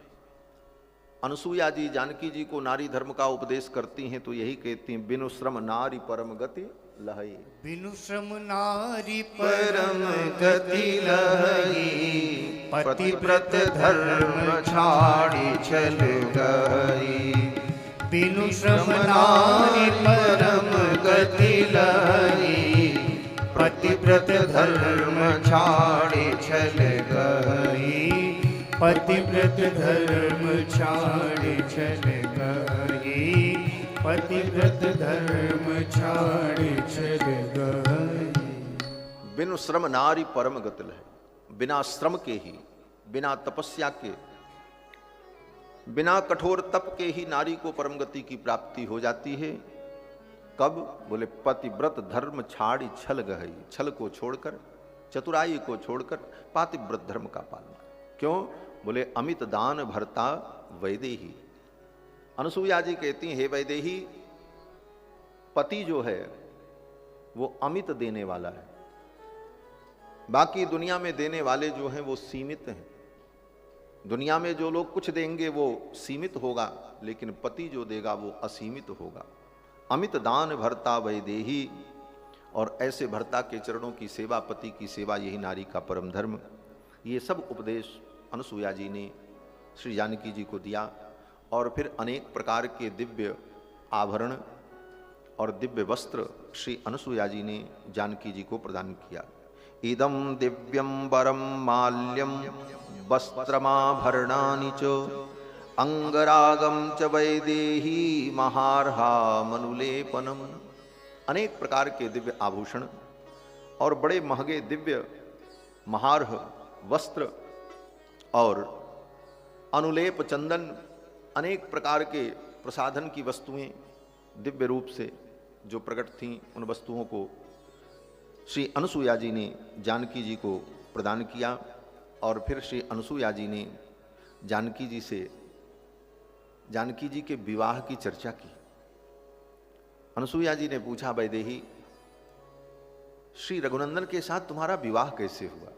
अनुसुईया जी जानकी जी को नारी धर्म का उपदेश करती हैं तो यही कहती हैं, बिनु श्रम नारी परम गति लहई। बिनु श्रम नारी परम गति लहई, पतिव्रत धर्म छाड़ी चल गई। बिनु श्रम नारी परम गति लहई, पतिव्रत धर्म छाड़ी चल गई। पतिव्रत धर्म छाड़ी चल गई, पतिव्रत धर्म छाड़ी चल गई। बिनु श्रम नारी परम गति लहई, बिना श्रम के ही, बिना तपस्या के, बिना कठोर तप के ही नारी को परम गति की प्राप्ति हो जाती है। कब? बोले पतिव्रत धर्म छाड़ी छल गई, छल को छोड़कर, चतुराई को छोड़कर पातिव्रत धर्म का पालन। क्यों? बोले अमित दान भरता वैदेही। अनुसुईया जी कहती हैं, हे वैदेही, पति जो है वो अमित देने वाला है, बाकी दुनिया में देने वाले जो हैं वो सीमित हैं। दुनिया में जो लोग कुछ देंगे वो सीमित होगा, लेकिन पति जो देगा वो असीमित होगा। अमित दान भरता वैदेही, और ऐसे भर्ता के चरणों की सेवा, पति की सेवा, यही नारी का परम धर्म। ये सब उपदेश अनुसुईया जी ने श्री जानकी जी को दिया और फिर अनेक प्रकार के दिव्य आभरण और दिव्य वस्त्र श्री अनसुया जी ने जानकी जी को प्रदान किया। इदं दिव्यं वरं माल्यं वस्त्रमाभरणानि च अंगरागम च वैदेही महार्हा मनुलेपनम। अनेक प्रकार के दिव्य आभूषण और बड़े महंगे दिव्य महार्ह वस्त्र और अनुलेप चंदन, अनेक प्रकार के प्रसाधन की वस्तुएं दिव्य रूप से जो प्रकट थीं, उन वस्तुओं को श्री अनसुया जी ने जानकी जी को प्रदान किया। और फिर श्री अनसुया जी ने जानकी जी से जानकी जी के विवाह की चर्चा की। अनसुया जी ने पूछा, वैदेही श्री रघुनंदन के साथ तुम्हारा विवाह कैसे हुआ?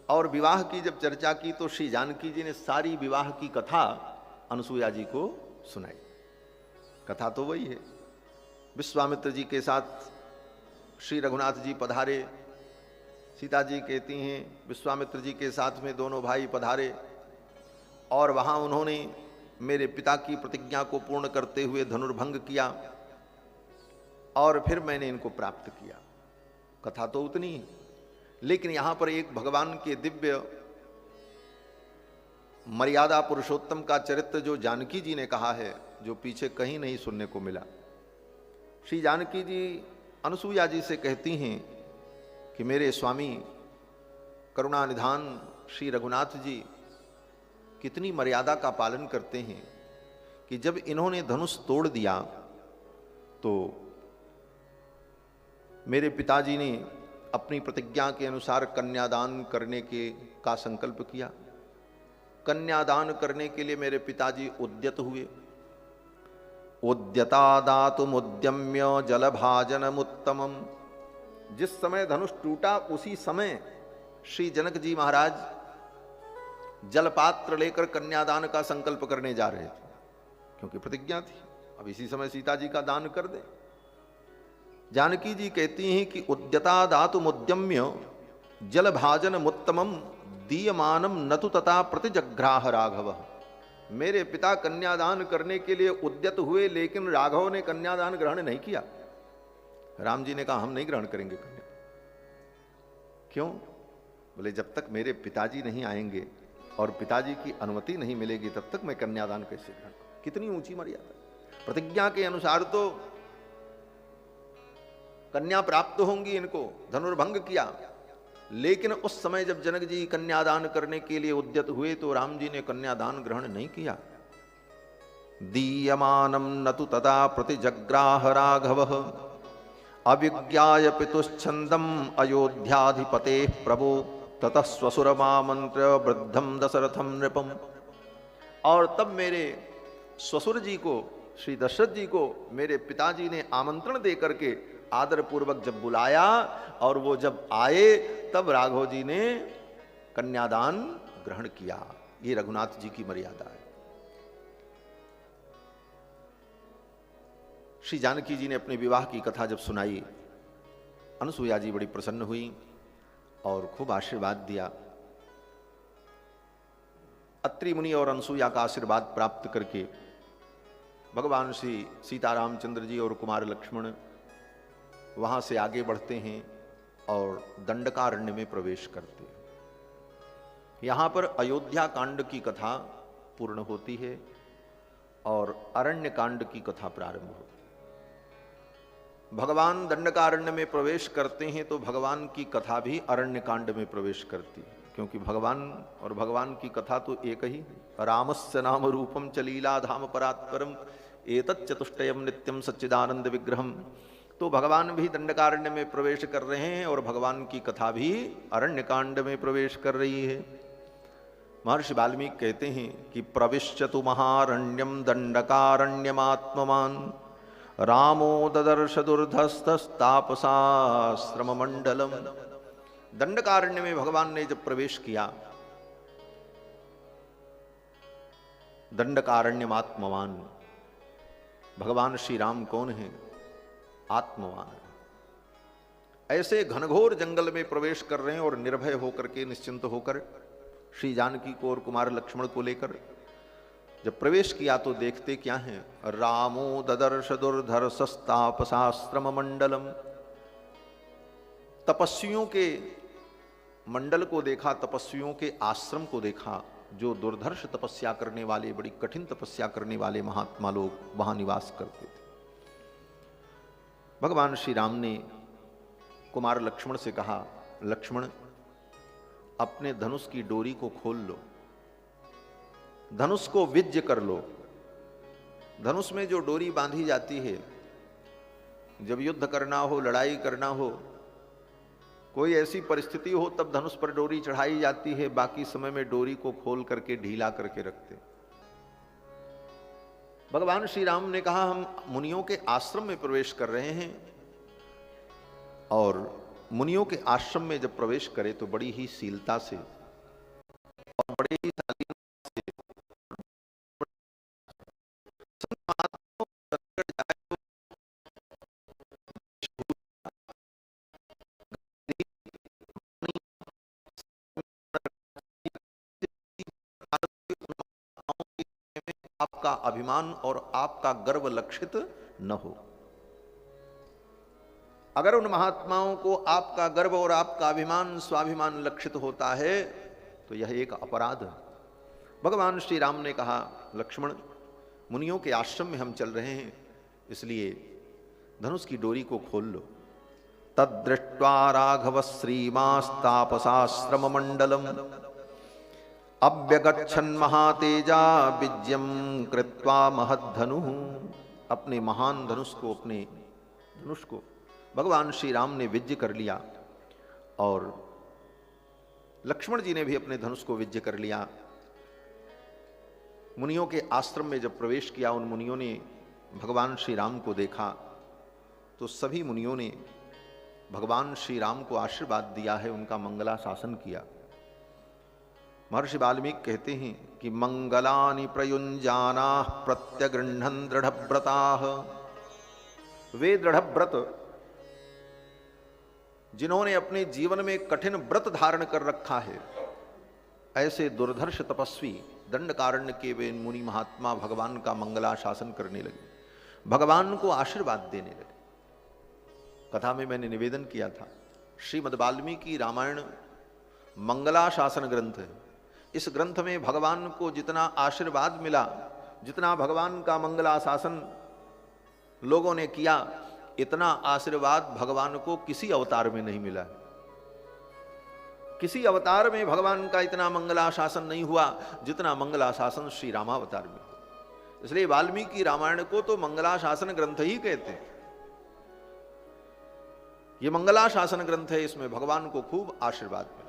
और विवाह की जब चर्चा की तो श्री जानकी जी ने सारी विवाह की कथा अनसुया जी को सुनाई। कथा तो वही है, विश्वामित्र जी के साथ श्री रघुनाथ जी पधारे, सीता जी कहती हैं विश्वामित्र जी के साथ में दोनों भाई पधारे और वहां उन्होंने मेरे पिता की प्रतिज्ञा को पूर्ण करते हुए धनुर्भंग किया और फिर मैंने इनको प्राप्त किया। कथा तो उतनी है, लेकिन यहां पर एक भगवान के दिव्य मर्यादा पुरुषोत्तम का चरित्र जो जानकी जी ने कहा है, जो पीछे कहीं नहीं सुनने को मिला। श्री जानकी जी अनसुया जी से कहती हैं कि मेरे स्वामी करुणा निधान श्री रघुनाथ जी कितनी मर्यादा का पालन करते हैं कि जब इन्होंने धनुष तोड़ दिया तो मेरे पिताजी ने अपनी प्रतिज्ञा के अनुसार कन्यादान करने का संकल्प किया। कन्यादान करने के लिए मेरे पिताजी उद्यत हुए। उद्यता दातुमुद्यम्य जलभाजनमुत्तमम्। जिस समय धनुष टूटा उसी समय श्री जनक जी महाराज जलपात्र लेकर कन्यादान का संकल्प करने जा रहे थे, क्योंकि प्रतिज्ञा थी अब इसी समय सीता जी का दान कर दे। जानकी जी कहती हैं कि उद्यता दातुमुद्यम्य जलभाजनमुत्तमम् दीयमानम नतु तथा प्रतिजग्राह राघव। मेरे पिता कन्यादान करने के लिए उद्यत हुए, लेकिन राघव ने कन्यादान ग्रहण नहीं किया। राम जी ने कहा हम नहीं ग्रहण करेंगे कन्या। क्यों? बोले जब तक मेरे पिताजी नहीं आएंगे और पिताजी की अनुमति नहीं मिलेगी तब तक मैं कन्यादान कैसे ग्रहण करूं। कितनी ऊंची मर्यादा। प्रतिज्ञा के अनुसार तो कन्या प्राप्त होंगी, इनको धनुर्भंग किया, लेकिन उस समय जब जनक जी कन्यादान करने के लिए उद्यत हुए तो राम जी ने कन्यादान ग्रहण नहीं किया। दीयमानम नतु तदा प्रतिजग्राह राघवः अविज्ञाय पितुश्छन्दम अयोध्याधिपते प्रभो ततः स्वसुरमामंत्र वृद्धम दशरथम नृपम। और तब मेरे ससुर जी को, श्री दशरथ जी को मेरे पिताजी ने आमंत्रण दे करके आदर पूर्वक जब बुलाया और वो जब आए तब राघव जी ने कन्यादान ग्रहण किया। ये रघुनाथ जी की मर्यादा है। श्री जानकी जी ने अपने विवाह की कथा जब सुनाई, अनसुया जी बड़ी प्रसन्न हुई और खूब आशीर्वाद दिया। अत्रि मुनि और अनसुया का आशीर्वाद प्राप्त करके भगवान श्री सीतारामचंद्र जी और कुमार लक्ष्मण वहां से आगे बढ़ते हैं और दंडकारण्य में प्रवेश करते हैं। यहां पर अयोध्या कांड की कथा पूर्ण होती है और अरण्य कांड की कथा प्रारंभ होती है। भगवान दंडकारण्य में प्रवेश करते हैं तो भगवान की कथा भी अरण्य कांड में प्रवेश करती है, क्योंकि भगवान और भगवान की कथा तो एक ही है। रामस्य नाम रूपम च लीला धाम परात्परम एतत् चतुष्टयम नित्यम सच्चिदानंद विग्रहम। तो भगवान भी दंडकारण्य में प्रवेश कर रहे हैं और भगवान की कथा भी अरण्य कांड में प्रवेश कर रही है। महर्षि वाल्मीकि कहते हैं कि प्रविश्यतु महारण्यम दंडकारण्यमात्मवान रामो ददर्श दुर्धस्तस्तापसाश्रम मंडलम। दंडकारण्य में भगवान ने जब प्रवेश किया, दंडकारण्यमात्मवान, भगवान श्री राम कौन है? आत्मवान। ऐसे घनघोर जंगल में प्रवेश कर रहे हैं और निर्भय होकर के, निश्चिंत होकर श्री जानकी को और कुमार लक्ष्मण को लेकर जब प्रवेश किया तो देखते क्या हैं, रामो ददर्श दुर्धर सस्तापसाश्रम मंडलम, तपस्वियों के मंडल को देखा, तपस्वियों के आश्रम को देखा, जो दुर्धर्ष तपस्या करने वाले, बड़ी कठिन तपस्या करने वाले महात्मा लोग वहां निवास करते थे। भगवान श्री राम ने कुमार लक्ष्मण से कहा, लक्ष्मण अपने धनुष की डोरी को खोल लो, धनुष को विज्य कर लो। धनुष में जो डोरी बांधी जाती है, जब युद्ध करना हो, लड़ाई करना हो, कोई ऐसी परिस्थिति हो तब धनुष पर डोरी चढ़ाई जाती है, बाकी समय में डोरी को खोल करके ढीला करके रखते। भगवान श्री राम ने कहा, हम मुनियों के आश्रम में प्रवेश कर रहे हैं, और मुनियों के आश्रम में जब प्रवेश करें तो बड़ी ही शीलता से और बड़े ही आपका अभिमान और आपका गर्व लक्षित न हो। अगर उन महात्माओं को आपका गर्व और आपका अभिमान, स्वाभिमान लक्षित होता है तो यह एक अपराध है। भगवान श्री राम ने कहा, लक्ष्मण मुनियों के आश्रम में हम चल रहे हैं, इसलिए धनुष की डोरी को खोल लो। तद्दृष्ट्वा राघव श्रीमास्तापसाश्रम मंडलम अव्यगच्छन् महातेजा विज्यम कृत्वा महद्धनु। अपने महान धनुष को, अपने धनुष को भगवान श्री राम ने विज्य कर लिया, और लक्ष्मण जी ने भी अपने धनुष को विज्य कर लिया। मुनियों के आश्रम में जब प्रवेश किया, उन मुनियों ने भगवान श्री राम को देखा तो सभी मुनियों ने भगवान श्री राम को आशीर्वाद दिया है, उनका मंगलाशासन किया। महर्षि वाल्मीकि कहते हैं कि मंगलानि प्रयुंजाना प्रत्यगृह्णन् दृढ़व्रताः। वे दृढ़व्रत जिन्होंने अपने जीवन में कठिन व्रत धारण कर रखा है, ऐसे दुर्धर्ष तपस्वी दंडकारण्य के वे मुनि महात्मा भगवान का मंगलाशासन करने लगे, भगवान को आशीर्वाद देने लगे। कथा में मैंने निवेदन किया था, श्रीमद् वाल्मीकि रामायण मंगलाशासन ग्रंथ है। इस ग्रंथ में भगवान को जितना आशीर्वाद मिला, जितना भगवान का मंगलाशासन लोगों ने किया, इतना आशीर्वाद भगवान को किसी अवतार में नहीं मिला। किसी अवतार में भगवान का इतना मंगलाशासन नहीं हुआ जितना मंगलाशासन श्री रामावतार में। इसलिए वाल्मीकि रामायण को तो मंगलाशासन ग्रंथ ही कहते हैं। ये मंगलाशासन ग्रंथ है, इसमें भगवान को खूब आशीर्वाद मिला।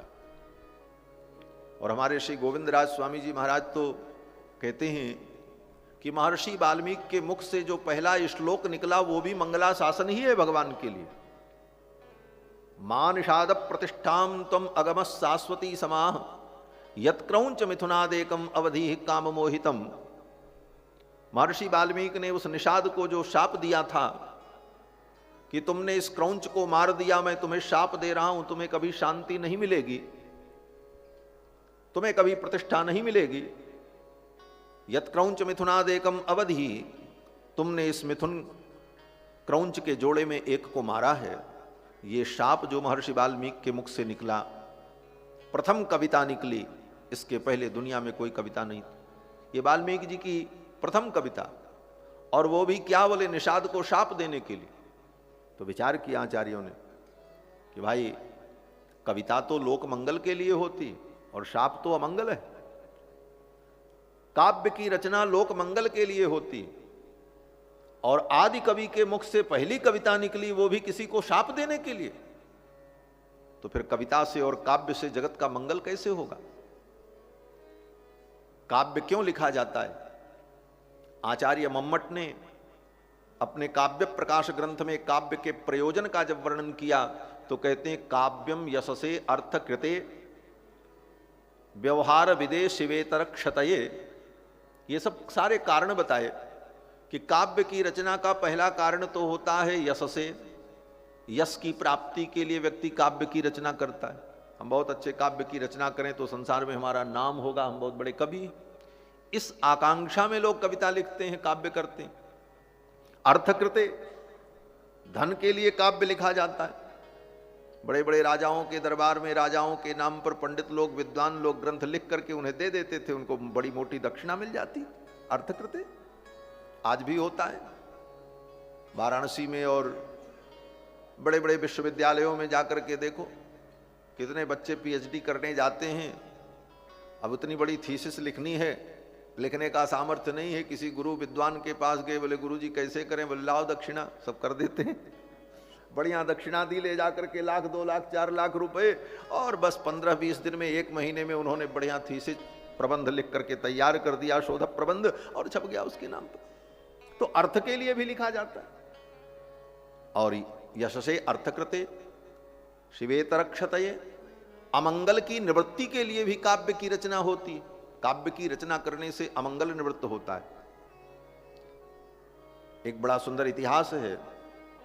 और हमारे श्री गोविंदराज स्वामी जी महाराज तो कहते हैं कि महर्षि वाल्मीकि के मुख से जो पहला श्लोक निकला वो भी मंगलाशासन ही है भगवान के लिए। मानिषाद प्रतिष्ठाम तम अगम शाश्वती समाह यत्क्रौंच मिथुनादेकम अवधि काम मोहितम। महर्षि वाल्मीकि ने उस निषाद को जो शाप दिया था कि तुमने इस क्रौंच को मार दिया, मैं तुम्हें शाप दे रहा हूं, तुम्हें कभी शांति नहीं मिलेगी, तुम्हें कभी प्रतिष्ठा नहीं मिलेगी। यत्क्रौंच मिथुनादेकम अवधि, तुमने इस मिथुन क्रौंच के जोड़े में एक को मारा है। ये शाप जो महर्षि वाल्मीकि के मुख से निकला, प्रथम कविता निकली, इसके पहले दुनिया में कोई कविता नहीं थी। ये वाल्मीकि जी की प्रथम कविता, और वो भी क्या बोले, निषाद को शाप देने के लिए। तो विचार किया आचार्यों ने कि भाई कविता तो लोक मंगल के लिए होती और शाप तो अमंगल है। काव्य की रचना लोक मंगल के लिए होती, और आदि कवि के मुख से पहली कविता निकली वो भी किसी को शाप देने के लिए। तो फिर कविता से और काव्य से जगत का मंगल कैसे होगा? काव्य क्यों लिखा जाता है? आचार्य मम्मट ने अपने काव्य प्रकाश ग्रंथ में काव्य के प्रयोजन का जब वर्णन किया तो कहते हैं, काव्यम यशसे अर्थ कृते व्यवहार विदे शिवेतर क्षतये। ये सब सारे कारण बताए कि काव्य की रचना का पहला कारण तो होता है यश से। यश की प्राप्ति के लिए व्यक्ति काव्य की रचना करता है। हम बहुत अच्छे काव्य की रचना करें तो संसार में हमारा नाम होगा, हम बहुत बड़े कवि। इस आकांक्षा में लोग कविता लिखते हैं, काव्य करते हैं। अर्थकृते, धन के लिए काव्य लिखा जाता है। बड़े बड़े राजाओं के दरबार में राजाओं के नाम पर पंडित लोग, विद्वान लोग ग्रंथ लिख करके उन्हें दे देते थे, उनको बड़ी मोटी दक्षिणा मिल जाती। अर्थकृते आज भी होता है। वाराणसी में और बड़े बड़े विश्वविद्यालयों में जाकर के देखो, कितने बच्चे पीएचडी करने जाते हैं। अब इतनी बड़ी थीसिस लिखनी है, लिखने का सामर्थ्य नहीं है, किसी गुरु विद्वान के पास गए, बोले गुरुजी कैसे करें, बोले लाओ दक्षिणा, सब कर देते हैं। बढ़िया दक्षिणा दी, ले जाकर के 1,00,000, 2,00,000, 4,00,000 रुपए, और बस 15-20 दिन में, 1 महीने में उन्होंने बढ़िया थीसिस प्रबंध लिख करके तैयार कर दिया, शोध प्रबंध, और छप गया उसके नाम पर। तो अर्थ के लिए भी लिखा जाता है। और यशसे अर्थकृते शिवेतरक्षतये, अमंगल की निवृत्ति के लिए भी काव्य की रचना होती है। काव्य की रचना करने से अमंगल निवृत्त होता है। एक बड़ा सुंदर इतिहास है।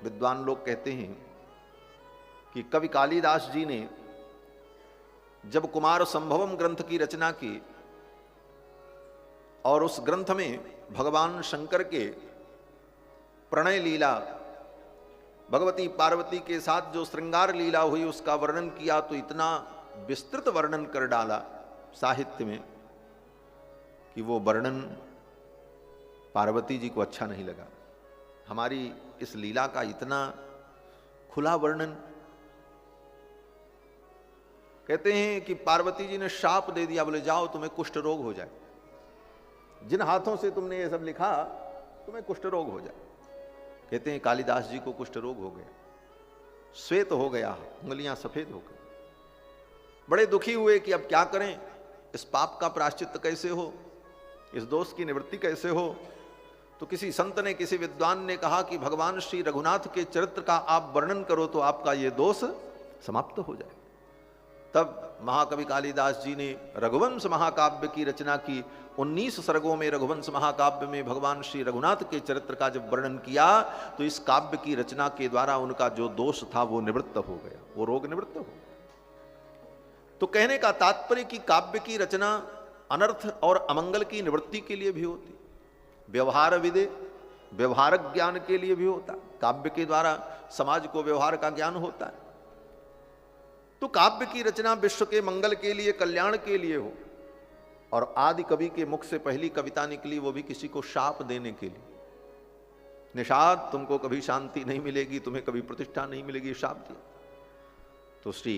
विद्वान लोग कहते हैं कि कवि कालिदास जी ने जब कुमार संभवम ग्रंथ की रचना की और उस ग्रंथ में भगवान शंकर के प्रणय लीला, भगवती पार्वती के साथ जो श्रृंगार लीला हुई उसका वर्णन किया, तो इतना विस्तृत वर्णन कर डाला साहित्य में कि वो वर्णन पार्वती जी को अच्छा नहीं लगा। हमारी इस लीला का इतना खुला वर्णन। कहते हैं कि पार्वती जी ने शाप दे दिया, बोले जाओ तुम्हें कुष्ठ रोग हो जाए, जिन हाथों से तुमने ये सब लिखा तुम्हें कुष्ठ रोग हो जाए। कहते हैं कालिदास जी को कुष्ठ रोग हो गया, श्वेत हो गया, उंगलियां सफेद हो गई। बड़े दुखी हुए कि अब क्या करें, इस पाप का प्रायश्चित्त कैसे हो, इस दोष की निवृत्ति कैसे हो। तो किसी संत ने, किसी विद्वान ने कहा कि भगवान श्री रघुनाथ के चरित्र का आप वर्णन करो तो आपका ये दोष समाप्त हो जाए। तब महाकवि कालिदास जी ने रघुवंश महाकाव्य की रचना की। 19 सर्गों में रघुवंश महाकाव्य में भगवान श्री रघुनाथ के चरित्र का जब वर्णन किया तो इस काव्य की रचना के द्वारा उनका जो दोष था वो निवृत्त हो गया, वो रोग निवृत्त हो गया। तो कहने का तात्पर्य कि काव्य की रचना अनर्थ और अमंगल की निवृत्ति के लिए भी होती, व्यवहार विदे, व्यवहारक ज्ञान के लिए भी होता। काव्य के द्वारा समाज को व्यवहार का ज्ञान होता है। तो काव्य की रचना विश्व के मंगल के लिए, कल्याण के लिए हो। और आदि कवि के मुख से पहली कविता निकली, वो भी किसी को शाप देने के लिए। निषाद, तुमको कभी शांति नहीं मिलेगी, तुम्हें कभी प्रतिष्ठा नहीं मिलेगी, शाप दिया। तो श्री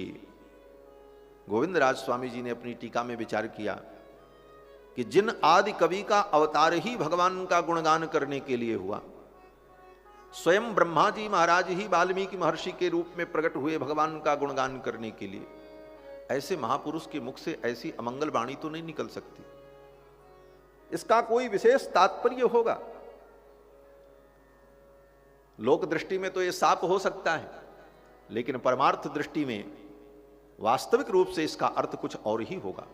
गोविंदराज स्वामी जी ने अपनी टीका में विचार किया कि जिन आदि कवि का अवतार ही भगवान का गुणगान करने के लिए हुआ, स्वयं ब्रह्मा जी महाराज ही वाल्मीकि महर्षि के रूप में प्रकट हुए भगवान का गुणगान करने के लिए, ऐसे महापुरुष के मुख से ऐसी अमंगल वाणी तो नहीं निकल सकती। इसका कोई विशेष तात्पर्य होगा। लोक दृष्टि में तो यह साप हो सकता है, लेकिन परमार्थ दृष्टि में वास्तविक रूप से इसका अर्थ कुछ और ही होगा।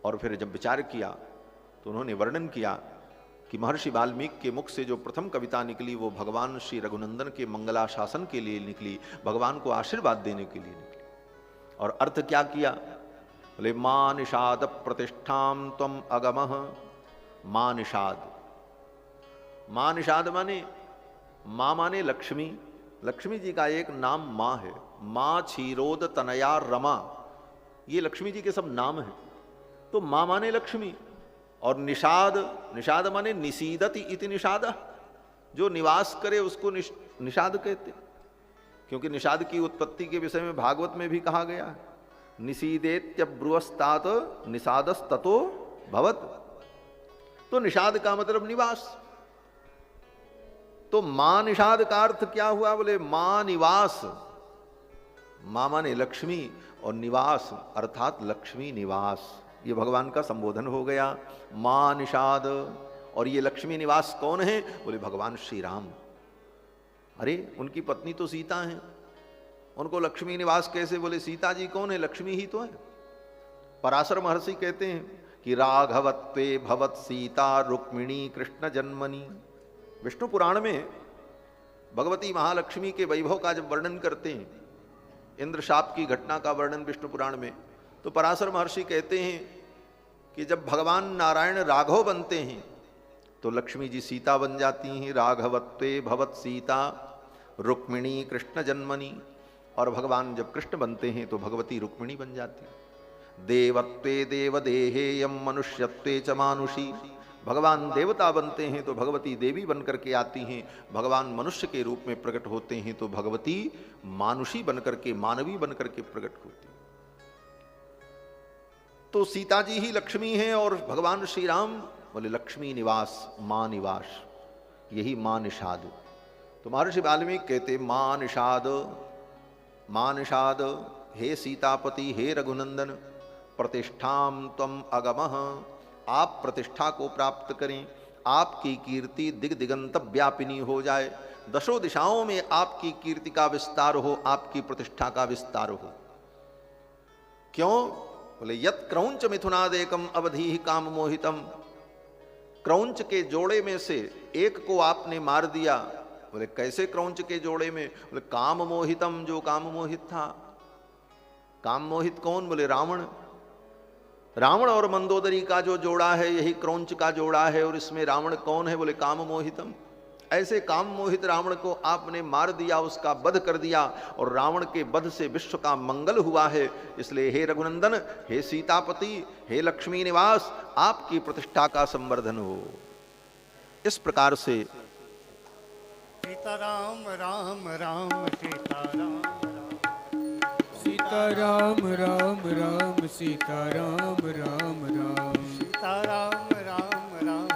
और फिर जब विचार किया तो उन्होंने वर्णन किया कि महर्षि वाल्मीकि के मुख से जो प्रथम कविता निकली वो भगवान श्री रघुनंदन के मंगलाशासन के लिए निकली, भगवान को आशीर्वाद देने के लिए निकली। और अर्थ क्या किया, बोले मां निषाद प्रतिष्ठाम त्वम अगमः। मां निषाद, मां निषाद मां माने लक्ष्मी। लक्ष्मी जी का एक नाम मां है। मां क्षीरोद तनया रमा, ये लक्ष्मी जी के सब नाम हैं। तो मां माने लक्ष्मी। और निषाद, निषाद माने निषीदति इति निषाद, जो निवास करे उसको निषाद कहते। क्योंकि निषाद की उत्पत्ति के विषय में भागवत में भी कहा गया है, निषीदेत्यब्रुवस्तात निषादस्ततो भवत। तो निषाद का मतलब निवास। तो मां निषाद का अर्थ क्या हुआ, बोले मां निवास। मां माने लक्ष्मी और निवास अर्थात लक्ष्मी निवास, ये भगवान का संबोधन हो गया, मां निषाद। और ये लक्ष्मी निवास कौन है, बोले भगवान श्री राम। अरे उनकी पत्नी तो सीता है, उनको लक्ष्मी निवास कैसे, बोले सीता जी कौन है, लक्ष्मी ही तो है। पराशर महर्षि कहते हैं कि राघवत्वे भवत सीता रुक्मिणी कृष्ण जन्मनी। विष्णु पुराण में भगवती महालक्ष्मी के वैभव का जब वर्णन करते हैं इंद्र शाप की घटना का वर्णन विष्णु पुराण में, तो पराशर महर्षि कहते हैं कि जब भगवान नारायण राघव बनते हैं तो लक्ष्मी जी सीता बन जाती हैं। राघवत्वे भवत सीता रुक्मिणी कृष्ण जन्मनी। और भगवान जब कृष्ण बनते हैं तो भगवती रुक्मिणी बन जाती है। देवत्वे देवदेहेयम मनुष्यत्वे च मानुषी। भगवान देवता बनते हैं तो भगवती देवी बनकर के आती हैं। भगवान मनुष्य के रूप में प्रकट होते हैं तो भगवती मानुषी बनकर के, मानवी बनकर के प्रकट होती है। तो सीता जी ही लक्ष्मी हैं और भगवान श्री राम बोले लक्ष्मी निवास, मां निवास, यही मां निषाद। तो महर्षि वाल्मीकि कहते मां निषाद, मां निषाद, हे सीतापति, हे रघुनंदन, प्रतिष्ठाम त्वम अगमः, आप प्रतिष्ठा को प्राप्त करें, आपकी कीर्ति दिग दिगंत व्यापिनी हो जाए, दशों दिशाओं में आपकी कीर्ति का विस्तार हो, आपकी प्रतिष्ठा का विस्तार हो। क्यों? बोले यत क्रौंच मिथुनादेकम अवधि काम मोहितम। क्रौंच के जोड़े में से एक को आपने मार दिया। बोले कैसे क्रौंच के जोड़े में? बोले काम मोहितम, जो काम मोहित था। काम मोहित कौन? बोले रावण। रावण और मंदोदरी का जो जोड़ा है यही क्रौंच का जोड़ा है, और इसमें रावण कौन है? बोले काम मोहितम। ऐसे काम मोहित रावण को आपने मार दिया, उसका वध कर दिया, और रावण के वध से विश्व का मंगल हुआ है। इसलिए हे रघुनंदन, हे सीतापति, हे लक्ष्मी निवास, आपकी प्रतिष्ठा का संवर्धन हो। इस प्रकार से सीताराम राम राम सीताराम, सीताराम राम राम सीताराम राम राम, सीताराम राम राम,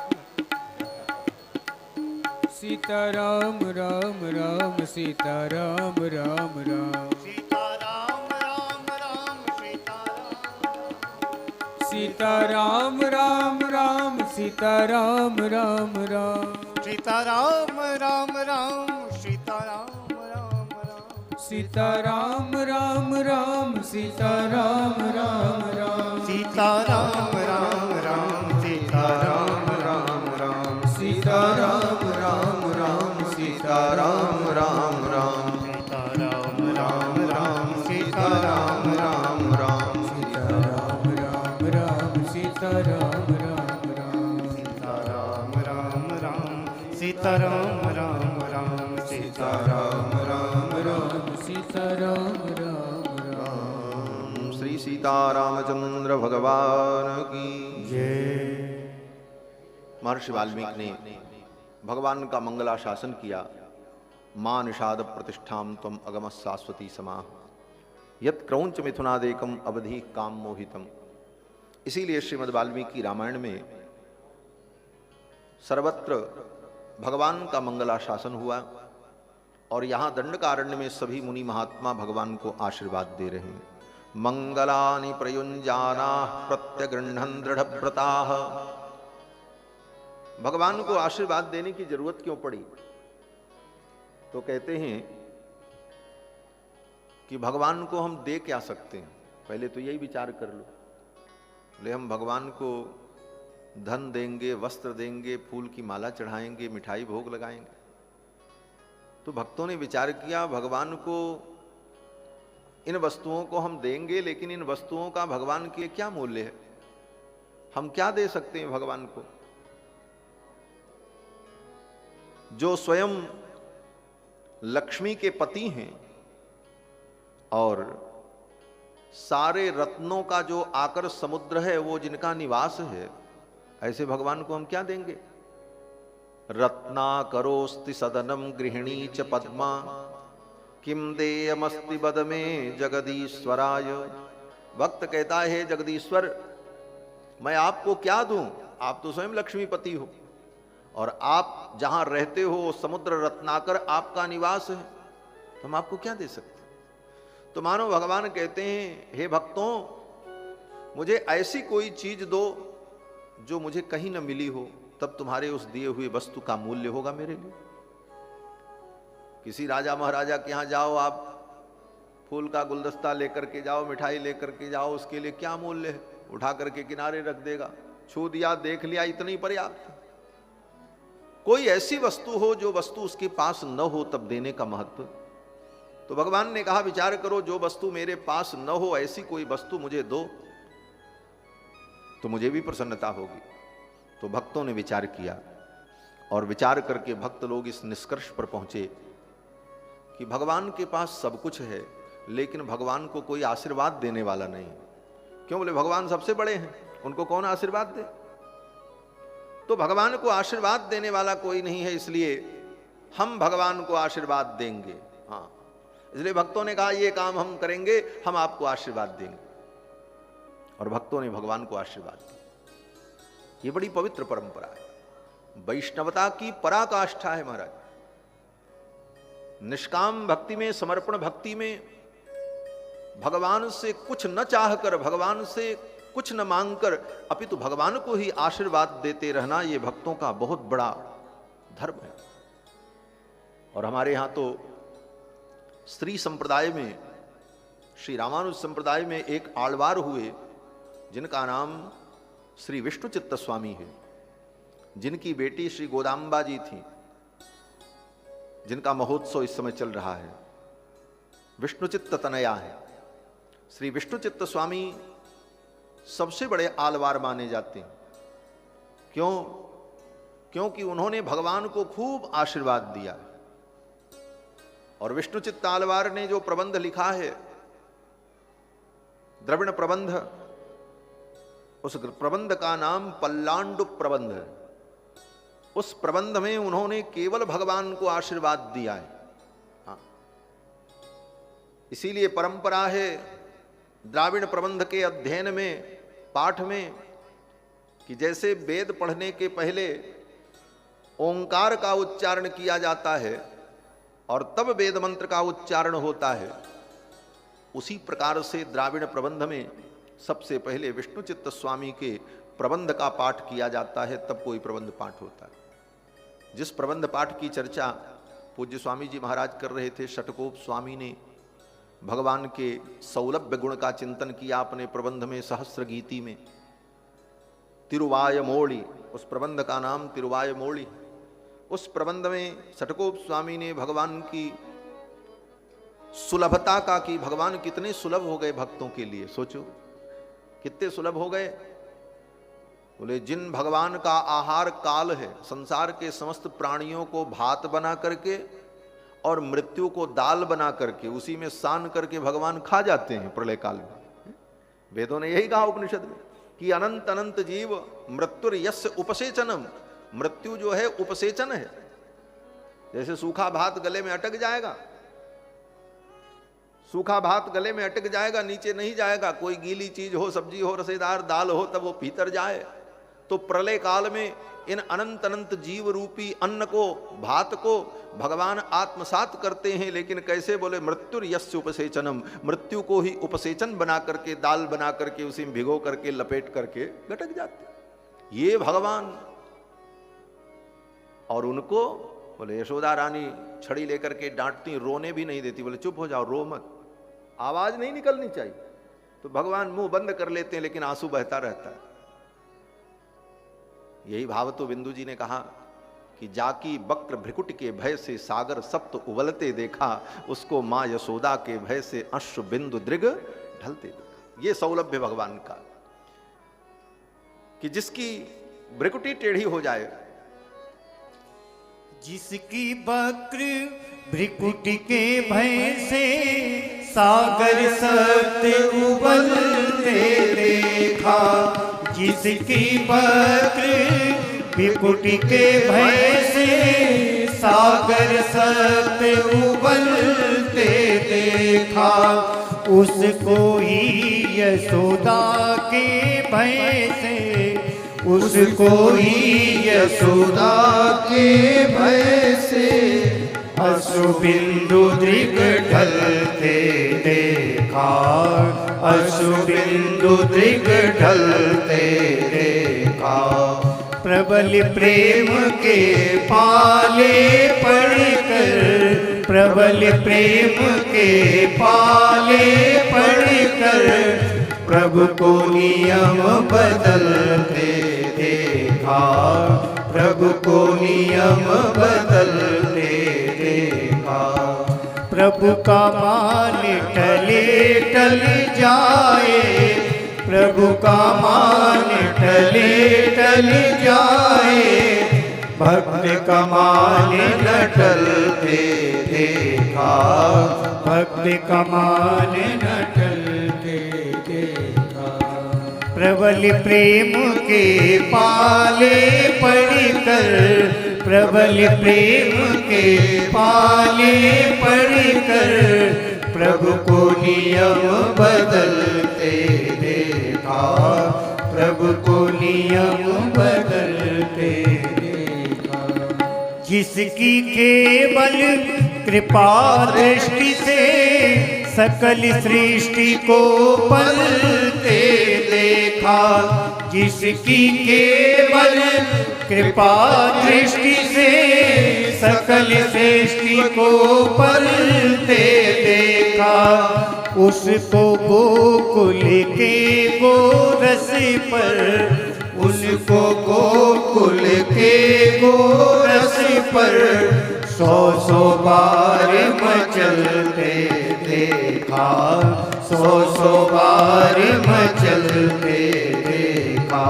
सीताराम राम राम सीताराम राम राम, सीताराम राम राम सीताराम, सीताराम राम राम सीताराम राम राम, सीताराम राम राम सीताराम राम राम, सीताराम राम राम सीताराम राम राम, सीताराम राम राम सीताराम राम राम, सीताराम राम राम सीताराम राम राम, सीताराम राम राम सीताराम राम राम, सीताराम राम राम सीताराम राम राम, सीताराम राम राम सीताराम राम राम, सीताराम राम राम सीताराम राम राम। श्री सीतारामचंद्र भगवान की जय। महर्षि वाल्मीकि ने भगवान का मंगलाशासन किया। मां निषाद प्रतिष्ठाम त्वम अगम शाश्वती समाह, यत क्रौंच मिथुनादेकम अवधि काम मोहितम। इसीलिए श्रीमद् वाल्मीकि रामायण में सर्वत्र भगवान का मंगलाशासन हुआ, और यहाँ दंडकारण्य में सभी मुनि महात्मा भगवान को आशीर्वाद दे रहे हैं। मंगलानि प्रयुंजाना प्रत्यगृह्णन् दृढ़व्रताः। भगवान को आशीर्वाद देने की जरूरत क्यों पड़ी? तो कहते हैं कि भगवान को हम दे क्या सकते हैं? पहले तो यही विचार कर लो। बोले हम भगवान को धन देंगे, वस्त्र देंगे, फूल की माला चढ़ाएंगे, मिठाई भोग लगाएंगे। तो भक्तों ने विचार किया भगवान को इन वस्तुओं को हम देंगे, लेकिन इन वस्तुओं का भगवान के लिए क्या मूल्य है? हम क्या दे सकते हैं भगवान को? जो स्वयं लक्ष्मी के पति हैं और सारे रत्नों का जो आकर समुद्र है वो जिनका निवास है, ऐसे भगवान को हम क्या देंगे? रत्नाकरोस्ति सदनम गृहिणी च पद्मा, किम देयमस्ति बद में जगदीश्वराय। भक्त कहता है जगदीश्वर, मैं आपको क्या दूं? आप तो स्वयं लक्ष्मीपति हो, और आप जहां रहते हो समुद्र रत्नाकर आपका निवास है, तो हम आपको क्या दे सकते? तो मानो भगवान कहते हैं हे भक्तों, मुझे ऐसी कोई चीज दो जो मुझे कहीं न मिली हो, तब तुम्हारे उस दिए हुए वस्तु का मूल्य होगा मेरे लिए। किसी राजा महाराजा के यहाँ जाओ, आप फूल का गुलदस्ता लेकर के जाओ, मिठाई लेकर के जाओ, उसके लिए क्या मूल्य है? उठा करके किनारे रख देगा, छू दिया, देख लिया, इतनी पर्याप्त। कोई ऐसी वस्तु हो जो वस्तु उसके पास न हो, तब देने का महत्व। तो भगवान ने कहा विचार करो, जो वस्तु मेरे पास न हो ऐसी कोई वस्तु मुझे दो तो मुझे भी प्रसन्नता होगी। तो भक्तों ने विचार किया और विचार करके भक्त लोग इस निष्कर्ष पर पहुंचे कि भगवान के पास सब कुछ है लेकिन भगवान को कोई आशीर्वाद देने वाला नहीं। क्यों? बोले भगवान सबसे बड़े हैं, उनको कौन आशीर्वाद दे? तो भगवान को आशीर्वाद देने वाला कोई नहीं है, इसलिए हम भगवान को आशीर्वाद देंगे। हाँ, इसलिए भक्तों ने कहा ये काम हम करेंगे, हम आपको आशीर्वाद देंगे। और भक्तों ने भगवान को आशीर्वाद दिया। ये बड़ी पवित्र परंपरा है, वैष्णवता की पराकाष्ठा है महाराज। निष्काम भक्ति में, समर्पण भक्ति में भगवान से कुछ न चाहकर, भगवान से कुछ न मांगकर अपितु भगवान को ही आशीर्वाद देते रहना, ये भक्तों का बहुत बड़ा धर्म है। और हमारे यहां तो स्त्री संप्रदाय में, श्री रामानुज संप्रदाय में एक आलवार हुए जिनका नाम श्री विष्णुचित्त स्वामी है, जिनकी बेटी श्री गोदाम्बा जी थी, जिनका महोत्सव इस समय चल रहा है। विष्णुचित्त तनया है। श्री विष्णुचित्त स्वामी सबसे बड़े आलवार माने जाते हैं। क्यों? क्योंकि उन्होंने भगवान को खूब आशीर्वाद दिया। और विष्णुचित्त आलवार ने जो प्रबंध लिखा है, द्रविड़ प्रबंध, उस प्रबंध का नाम पल्लांडु प्रबंध है। उस प्रबंध में उन्होंने केवल भगवान को आशीर्वाद दिया है। हाँ, इसीलिए परंपरा है द्राविड़ प्रबंध के अध्ययन में, पाठ में, कि जैसे वेद पढ़ने के पहले ओंकार का उच्चारण किया जाता है और तब वेद मंत्र का उच्चारण होता है, उसी प्रकार से द्राविड़ प्रबंध में सबसे पहले विष्णुचित्त स्वामी के प्रबंध का पाठ किया जाता है, तब कोई प्रबंध पाठ होता है। जिस प्रबंध पाठ की चर्चा पूज्य स्वामी जी महाराज कर रहे थे, षटकोप स्वामी ने भगवान के सौलभ्य गुण का चिंतन किया अपने प्रबंध में, सहस्र गीति में। तिरुवायमोळी, उस प्रबंध का नाम तिरुवायमोळी। उस प्रबंध में षटकोप स्वामी ने भगवान की सुलभता का, कि भगवान कितने सुलभ हो गए भक्तों के लिए। सोचो कितने सुलभ हो गए। बोले जिन भगवान का आहार काल है, संसार के समस्त प्राणियों को भात बना करके और मृत्यु को दाल बना करके उसी में सान करके भगवान खा जाते हैं प्रलय काल में। वेदों ने यही कहा उपनिषद में कि अनंत अनंत जीव मृत्युर यस्य उपसेचनम, मृत्यु जो है उपसेचन है। जैसे सूखा भात गले में अटक जाएगा, सूखा भात गले में अटक जाएगा, नीचे नहीं जाएगा। कोई गीली चीज हो, सब्जी हो, रसेदार दाल हो, तब वो भीतर जाए। तो प्रलय काल में इन अनंत अनंत जीव रूपी अन्न को, भात को भगवान आत्मसात करते हैं। लेकिन कैसे? बोले मृत्युर यस्य उपसेचनम, मृत्यु को ही उपसेचन बना करके, दाल बना करके उसी में भिगो करके, लपेट करके लटक जाते। ये भगवान। और उनको बोले यशोदा रानी छड़ी लेकर के डांटती, रोने भी नहीं देती। बोले चुप हो जाओ, रो मत, आवाज नहीं निकलनी चाहिए। तो भगवान मुंह बंद कर लेते हैं लेकिन आंसू बहता रहता है। यही भाव तो बिंदु जी ने कहा कि जाकी बक्र भ्रिकुट के भय से सागर सप्त उबलते देखा, उसको मां यशोदा के भय से अश्रु बिंदु दृग ढलते देखा। ये सौलभ्य भगवान का, कि जिसकी भ्रिकुटी टेढ़ी हो जाए, जिसकी बक्र भ्रिकुटी के भय से सागर सप्त उबलते देखा, जिसकी बक्र भ्रिकुटी के भय से सागर सप्त उबलते देखा, उसको ही यशोदा के भय से, उसको ही यशोदा के भय से अश्रु बिंदु दृग ढलते देखा, अश्रु बिंदु दृग ढलते देखा। प्रबल प्रेम के पाले पड़कर, प्रबल प्रेम के पाले पड़कर प्रभु को नियम बदलते देखा, प्रभु को नियम बदलते देखा। प्रभु का मान टले टल जाए, प्रभु का मान टले टल जाए, भक्त का मान न टलते देखा, भक्त का मान न टलते देखा। प्रबल प्रेम के पाले पढ़कर, प्रबल प्रेम के पाले पढ़कर, प्रभु को नियम बदलते देखा, प्रभु को नियम बदलते देखा। जिसकी केवल कृपा दृष्टि से सकल सृष्टि को पलते देखा, जिसकी केवल कृपा दृष्टि से सकल सृष्टि को पलते देखा, उसको गोकुल के गोरस पर, उसको गोकुल के गोरस पर सौ सौ बार मचलते देखा, सौ सौ बार मचलते देखा।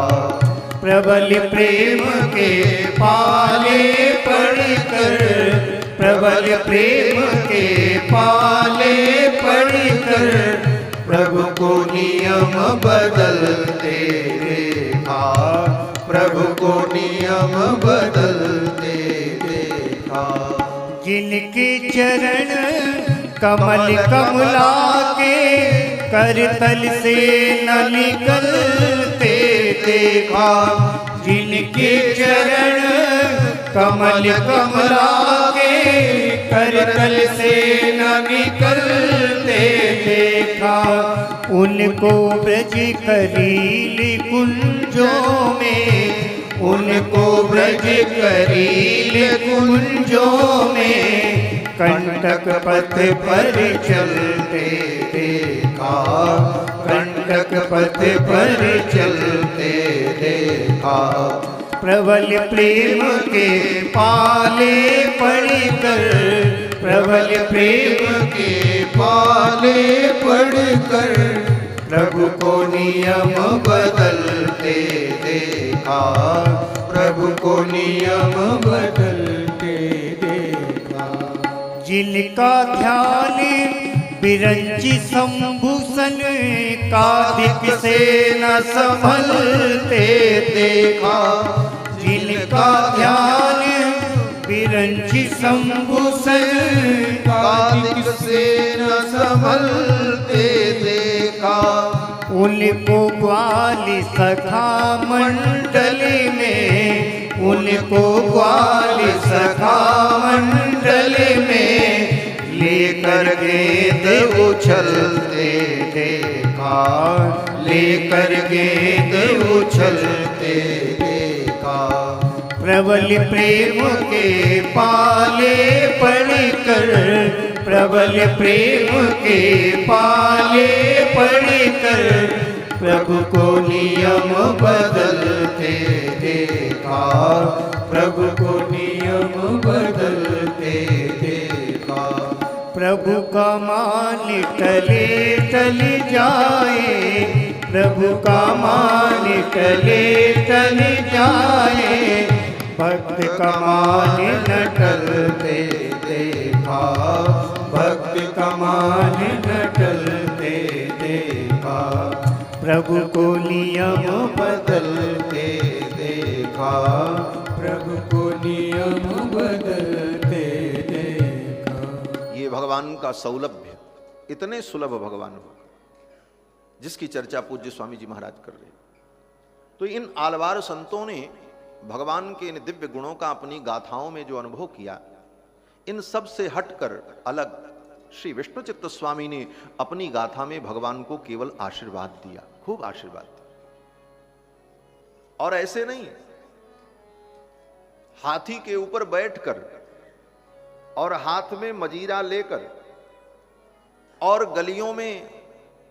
प्रबल प्रेम के पाले पढ़कर, प्रबल प्रेम के पाले पढ़कर, प्रभु को नियम बदलते देखा, प्रभु को नियम बदलते देखा। जिनके चरण कमल कमला के करतल से न निकलते देखा, जिनके चरण कमल कमला के करतल से न निकलते देखा, उनको ब्रज करील कुंजों में, उनको ब्रज करील कुंजों में कंटक पथ पर चलते देखा, कंटक पथ पर चलते देखा। प्रबल प्रेम के पाले पढ़कर, प्रबल प्रेम के पाले पढ़कर, प्रभु को नियम बदलते देखा, प्रभु को नियम बदलते देखा। जिनका ध्यान बिरंची संभूषण कादिक से न संभलते देखा, जिनका ध्यान बिरंची संभूषण कादिक से न संभलते देखा, उनको ग्वाली सखा मंडल में, उनको ग्वाली सखा मंडल में लेकर गेंद उछलते देखा, लेकर गेंद उछलते देखा। प्रबल प्रेम के पाले पढ़कर, प्रबल प्रेम के पाले पढ़कर, प्रभु को नियम बदलते देखा, प्रभु को नियम बदलते देखा। प्रभु का मान टले टल जाए, प्रभु का मान टले टल जाए, भक्त का मान न टलते देखा, भक्त का मान न टलते देखा। प्रभु को नियम बदलते देखा, प्रभु को नियम बदलते देखा। ये भगवान का सौलभ्य, इतने सुलभ भगवान हो जिसकी चर्चा पूज्य स्वामी जी महाराज कर रहे। तो इन आलवार संतों ने भगवान के इन दिव्य गुणों का अपनी गाथाओं में जो अनुभव किया, इन सब से हटकर अलग श्री विष्णु चित्त स्वामी ने अपनी गाथा में भगवान को केवल आशीर्वाद दिया, खूब आशीर्वाद दिया। और ऐसे नहीं, हाथी के ऊपर बैठकर और हाथ में मजीरा लेकर और गलियों में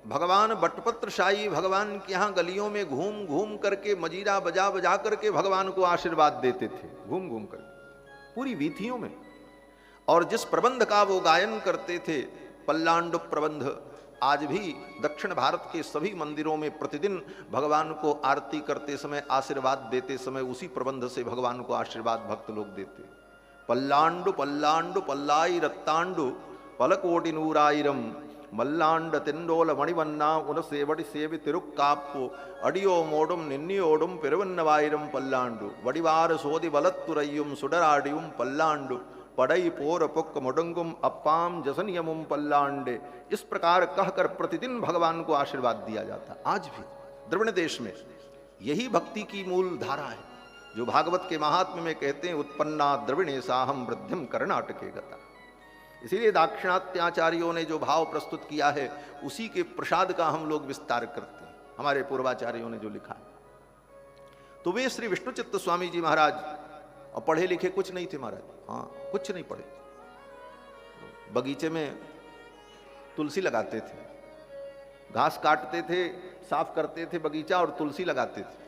भगवान बटपत्रशाही भगवान के यहां गलियों में घूम घूम करके मजीरा बजा बजा करके भगवान को आशीर्वाद देते थे, घूम घूम कर पूरी वीथियों में। और जिस प्रबंध का वो गायन करते थे, पल्लांडु प्रबंध, आज भी दक्षिण भारत के सभी मंदिरों में प्रतिदिन भगवान को आरती करते समय, आशीर्वाद देते समय उसी प्रबंध से भगवान को आशीर्वाद भक्त लोग देते। पल्लांडु पल्लांडु पल्लाई रत्तांडु पलकोटि नूराइरम मल्लांड तिंडोल मणिवन्ना उन सेवड़ी सेवि तिरुक्काप्पु अडियो मोडुम निन्नियोडुम पिरुवन्नवाइरम पल्लांडु वडिवार सोदि वलत्तुरय्युम सुडराडियुम पल्लांडु पड़ई पोर पुक्क मुडंगुम अप्पाम जसनियमुम पल्लांडे। इस प्रकार कहकर प्रतिदिन भगवान को आशीर्वाद दिया जाता। आज भी द्रविड़ देश में यही भक्ति की मूल धारा है, जो भागवत के महात्म्य में कहते हैं उत्पन्ना द्रविणे साहम वृद्धिम कर्णाटके गता। इसीलिए दाक्षिणात्याचार्यों ने जो भाव प्रस्तुत किया है, उसी के प्रसाद का हम लोग विस्तार करते हैं, हमारे पूर्वाचार्यों ने जो लिखा है। तो वे श्री विष्णुचित्त स्वामी जी महाराज, और पढ़े लिखे कुछ नहीं थे महाराज, हाँ कुछ नहीं पढ़े, बगीचे में तुलसी लगाते थे, घास काटते थे, साफ करते थे बगीचा और तुलसी लगाते थे।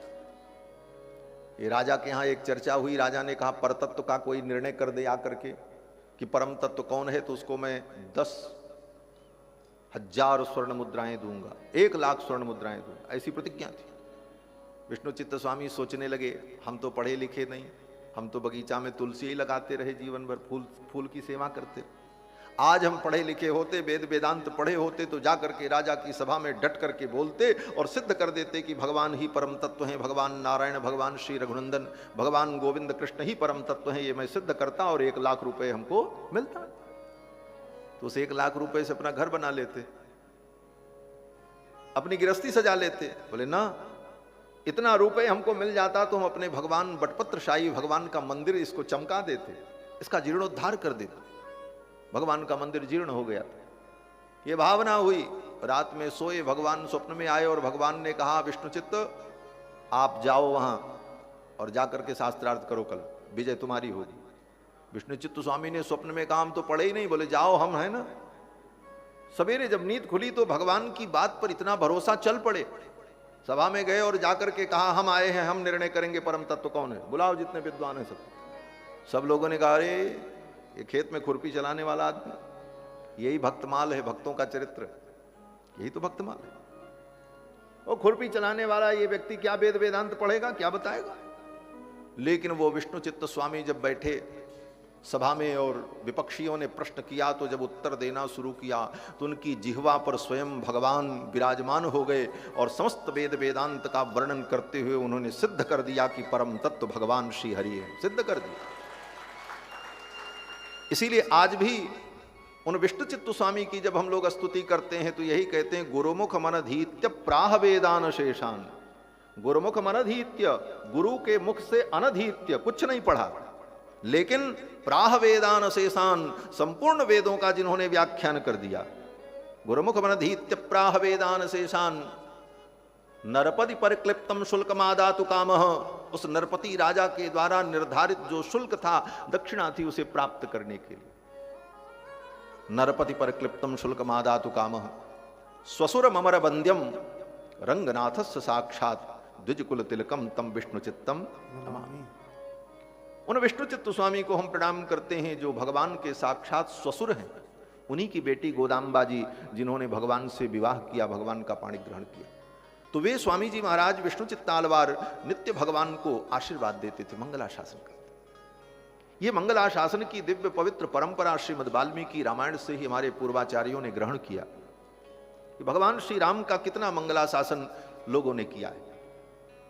ये राजा के यहाँ एक चर्चा हुई, राजा ने कहा परतत्व का कोई निर्णय कर दे आकर के कि परम तत्व कौन है, तो उसको मैं 10,000 स्वर्ण मुद्राएं दूंगा, 1,00,000 स्वर्ण मुद्राएं दूंगा, ऐसी प्रतिज्ञा थी। विष्णुचित्त स्वामी सोचने लगे, हम तो पढ़े लिखे नहीं, हम तो बगीचा में तुलसी ही लगाते रहे जीवन भर, फूल की सेवा करते। आज हम पढ़े लिखे होते, वेद वेदांत पढ़े होते, तो जाकर के राजा की सभा में डट करके बोलते और सिद्ध कर देते कि भगवान ही परम तत्व हैं, भगवान नारायण, भगवान श्री रघुनंदन, भगवान गोविंद कृष्ण ही परम तत्व हैं, ये मैं सिद्ध करता और 1,00,000 रुपए हमको मिलता। तो उस 1,00,000 रुपए से अपना घर बना लेते, अपनी गृहस्थी सजा लेते। बोले ना, इतना रुपए हमको मिल जाता तो हम अपने भगवान बटपत्रशाही भगवान का मंदिर इसको चमका देते, इसका जीर्णोद्धार कर देते। भगवान का मंदिर जीर्ण हो गया था, ये भावना हुई। रात में सोए, भगवान स्वप्न में आए और भगवान ने कहा विष्णुचित्त आप जाओ वहां और जाकर के शास्त्रार्थ करो, कल विजय तुम्हारी होगी। विष्णुचित्त स्वामी ने स्वप्न में कहा हम तो पढ़े ही नहीं, बोले जाओ, हम है ना। सवेरे जब नींद खुली तो भगवान की बात पर इतना भरोसा, चल पड़े, सभा में गए और जाकर के कहा हम आए हैं, हम निर्णय करेंगे परम तत्व कौन है, बुलाओ जितने विद्वान है सब लोगों ने कहा अरे ये खेत में खुरपी चलाने वाला आदमी, यही भक्तमाल है, भक्तों का चरित्र यही तो भक्तमाल है। वो खुरपी चलाने वाला ये व्यक्ति क्या वेद वेदांत पढ़ेगा, क्या बताएगा। लेकिन वो विष्णुचित्त स्वामी जब बैठे सभा में और विपक्षियों ने प्रश्न किया, तो जब उत्तर देना शुरू किया तो उनकी जिह्वा पर स्वयं भगवान विराजमान हो गए और समस्त वेद वेदांत का वर्णन करते हुए उन्होंने सिद्ध कर दिया कि परम तत्व भगवान श्री हरि है, सिद्ध कर दिया। इसीलिए आज भी उन विष्णुचित्त स्वामी की जब हम लोग स्तुति करते हैं तो यही कहते हैं गुरुमुख मनधीत्य प्राह वेदान शेषान। गुरुमुख मनधीत्य, गुरु के मुख से अनधीत्य, कुछ नहीं पढ़ा, लेकिन प्राह वेदान शेषान, संपूर्ण वेदों का जिन्होंने व्याख्यान कर दिया। गुरुमुख मनधीत्य प्राह वेदान शेषान नरपति परिक्लिप्तम शुल्कमादातु कामः। उस नरपति राजा के द्वारा निर्धारित जो शुल्क था, दक्षिणा थी, उसे प्राप्त करने के लिए नरपति परिक्लिप्तम शुल्कमादातु कामः स्वसुर ममर वंद्यम रंगनाथस्य साक्षात द्विजकुल तिलकम तम विष्णुचित्तम नमामि। उन विष्णुचित्त स्वामी को हम प्रणाम करते हैं जो भगवान के साक्षात स्वसुर हैं। उन्हीं की बेटी गोदाम्बा जी जिन्होंने भगवान से विवाह किया, भगवान का पाणी ग्रहण किया। तो वे स्वामी जी महाराज विष्णुचित्त आलवार नित्य भगवान को आशीर्वाद देते थे, मंगलाशासन करते। ये मंगलाशासन की दिव्य पवित्र परंपरा श्रीमद् वाल्मीकि रामायण से ही हमारे पूर्वाचार्यों ने ग्रहण किया कि भगवान श्री राम का कितना मंगलाशासन लोगों ने किया है।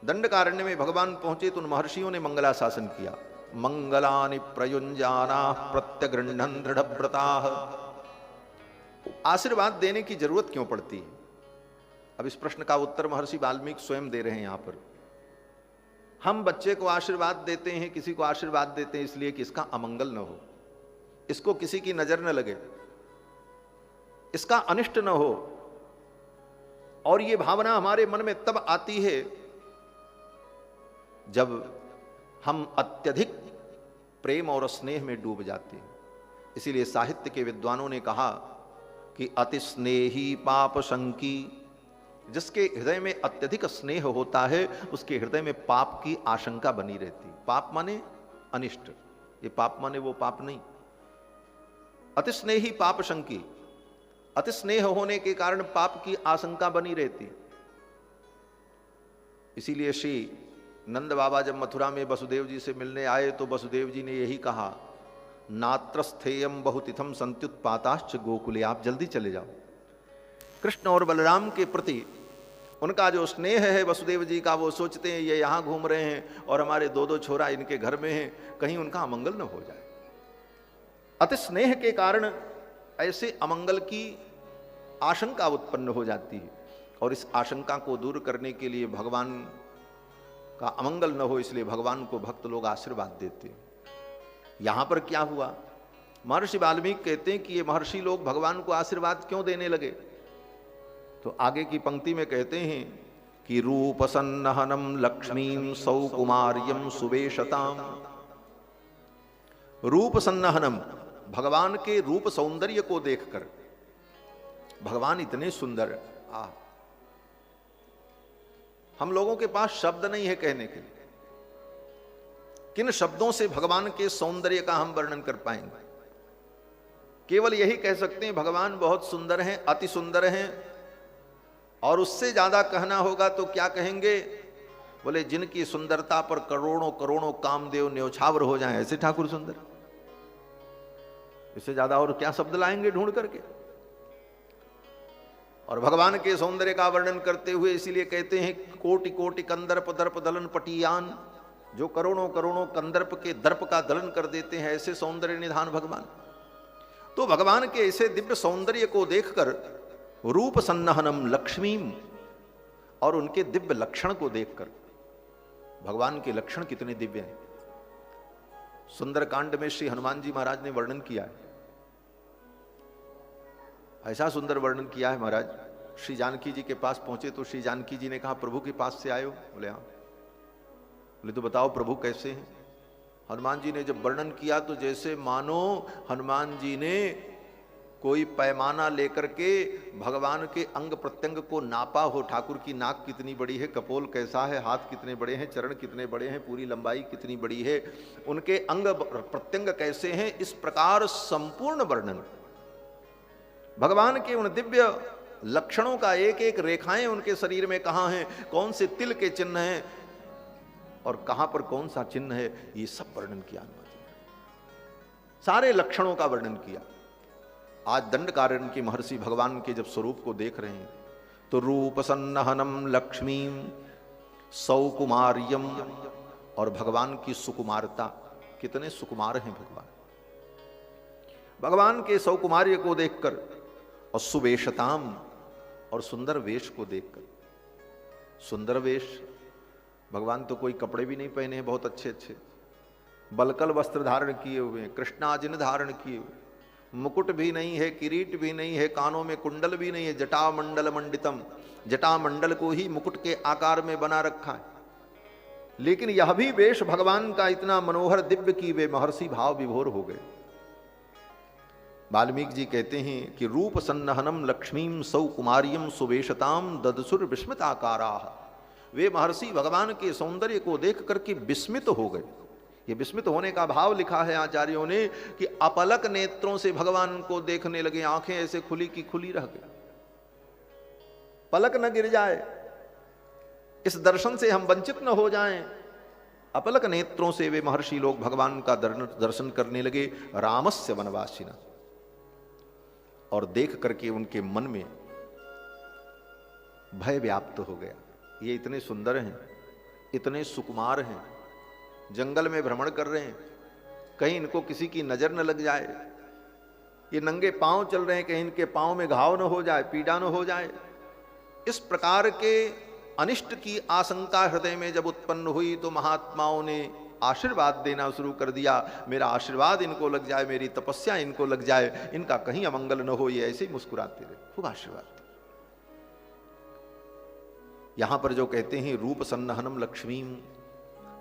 दंडकारण्य में भगवान पहुंचे तो उन महर्षियों ने मंगलाशासन किया। मंगलानि प्रयुंजाना प्रत्यगृह्णन् दृढ़व्रताः। आशीर्वाद देने की जरूरत क्यों पड़ती है? अब इस प्रश्न का उत्तर महर्षि वाल्मीकि स्वयं दे रहे हैं। यहां पर हम बच्चे को आशीर्वाद देते हैं, किसी को आशीर्वाद देते हैं इसलिए कि इसका अमंगल न हो, इसको किसी की नजर न लगे, इसका अनिष्ट न हो। और ये भावना हमारे मन में तब आती है जब हम अत्यधिक प्रेम और स्नेह में डूब जाते हैं। इसीलिए साहित्य के विद्वानों ने कहा कि अति स्नेही पाप शंकी। जिसके हृदय में अत्यधिक स्नेह होता है उसके हृदय में पाप की आशंका बनी रहती। पाप माने अनिष्ट, ये पाप माने वो पाप नहीं। अति स्नेही पाप शंकी, अति स्नेह होने के कारण पाप की आशंका बनी रहती। इसीलिए श्री नंद बाबा जब मथुरा में वसुदेव जी से मिलने आए तो वसुदेव जी ने यही कहा, नात्रस्थेयम बहुतिथम संत्युत्पाताश्च गोकुले, आप जल्दी चले जाओ। कृष्ण और बलराम के प्रति उनका जो स्नेह है वसुदेव जी का, वो सोचते हैं ये यहाँ घूम रहे हैं और हमारे दो दो छोरा इनके घर में हैं, कहीं उनका अमंगल न हो जाए। अति स्नेह के कारण ऐसे अमंगल की आशंका उत्पन्न हो जाती है, और इस आशंका को दूर करने के लिए भगवान का अमंगल न हो, इसलिए भगवान को भक्त लोग आशीर्वाद देते हैं। यहां पर क्या हुआ, महर्षि वाल्मीकि कहते हैं कि ये महर्षि लोग भगवान को आशीर्वाद क्यों देने लगे। तो आगे की पंक्ति में कहते हैं कि रूप सन्नहनम लक्ष्मीम सौकुमार्यम सुवेशताम। रूप सन्नहनम, भगवान के रूप सौंदर्य को देखकर, भगवान इतने सुंदर, हम लोगों के पास शब्द नहीं है कहने के लिए, किन शब्दों से भगवान के सौंदर्य का हम वर्णन कर पाएंगे। केवल यही कह सकते हैं भगवान बहुत सुंदर हैं, अति सुंदर हैं, और उससे ज्यादा कहना होगा तो क्या कहेंगे, बोले जिनकी सुंदरता पर करोड़ों करोड़ों कामदेव न्योछावर हो जाएं, ऐसे ठाकुर सुंदर। इससे ज्यादा और क्या शब्द लाएंगे ढूंढ करके। और भगवान के सौंदर्य का वर्णन करते हुए इसीलिए कहते हैं कोटि कोटि कंदर्प दर्प दलन पटियान, जो करोड़ों करोड़ों कंदर्प के दर्प का दलन कर देते हैं, ऐसे सौंदर्य निधान भगवान। तो भगवान के ऐसे दिव्य सौंदर्य को देखकर रूप सन्नहनम लक्ष्मीम, और उनके दिव्य लक्षण को देखकर, भगवान के लक्षण कितने दिव्य हैं। सुंदरकांड में श्री हनुमान जी महाराज ने वर्णन किया है, ऐसा सुंदर वर्णन किया है महाराज। श्री जानकी जी के पास पहुंचे तो श्री जानकी जी ने कहा, प्रभु के पास से आए हो? बोले हाँ। बोले तो बताओ प्रभु कैसे हैं? हनुमान जी ने जब वर्णन किया तो जैसे मानो हनुमान जी ने कोई पैमाना लेकर के भगवान के अंग प्रत्यंग को नापा हो। ठाकुर की नाक कितनी बड़ी है, कपोल कैसा है, हाथ कितने बड़े हैं, चरण कितने बड़े हैं, पूरी लंबाई कितनी बड़ी है, उनके अंग प्रत्यंग कैसे हैं, इस प्रकार संपूर्ण वर्णन भगवान के उन दिव्य लक्षणों का, एक एक रेखाएं उनके शरीर में कहाँ हैं, कौन से तिल के चिन्ह हैं और कहां पर कौन सा चिन्ह है, ये सब वर्णन किया हनुमान जी ने। सारे लक्षणों का वर्णन किया। आज दंडकारण्य के महर्षि भगवान के जब स्वरूप को देख रहे हैं तो रूप सन्नहनम लक्ष्मीम सौकुमार्यम, और भगवान की सुकुमारता, कितने सुकुमार हैं भगवान। भगवान के सौकुमार्य को देखकर, और सुवेशताम, और सुंदर वेश को देखकर। सुंदर वेश, भगवान तो कोई कपड़े भी नहीं पहने हैं बहुत अच्छे अच्छे, बलकल वस्त्र धारण किए हुए हैं, कृष्णाजिन धारण किए हुए, मुकुट भी नहीं है, किरीट भी नहीं है, कानों में कुंडल भी नहीं है, जटा मंडल मंडितम, जटा मंडल को ही मुकुट के आकार में बना रखा है। लेकिन यह भी वेश भगवान का इतना मनोहर दिव्य कि वे महर्षि भाव विभोर हो गए। वाल्मीकि जी कहते हैं कि रूप सन्नहनम लक्ष्मीम सौकुमार्यम सुवेशताम ददसुर विस्मित आकारा, वे महर्षि भगवान के सौंदर्य को देख करके विस्मित हो गए। ये विस्मित होने का भाव लिखा है आचार्यों ने कि अपलक नेत्रों से भगवान को देखने लगे, आंखें ऐसे खुली की खुली रह गई, पलक न गिर जाए, इस दर्शन से हम वंचित न हो जाएं। अपलक नेत्रों से वे महर्षि लोग भगवान का दर्शन करने लगे। रामस्य वनवासिना, और देख करके उनके मन में भय व्याप्त हो गया। ये इतने सुंदर हैं, इतने सुकुमार हैं, जंगल में भ्रमण कर रहे हैं, कहीं इनको किसी की नजर न लग जाए, ये नंगे पांव चल रहे हैं, कहीं इनके पांव में घाव न हो जाए, पीड़ा न हो जाए। इस प्रकार के अनिष्ट की आशंका हृदय में जब उत्पन्न हुई तो महात्माओं ने आशीर्वाद देना शुरू कर दिया, मेरा आशीर्वाद इनको लग जाए, मेरी तपस्या इनको लग जाए, इनका कहीं अमंगल न हो। ये ऐसे ही मुस्कुराते रहे, खूब आशीर्वाद। यहां पर जो कहते हैं रूप सन्नहनम लक्ष्मीम,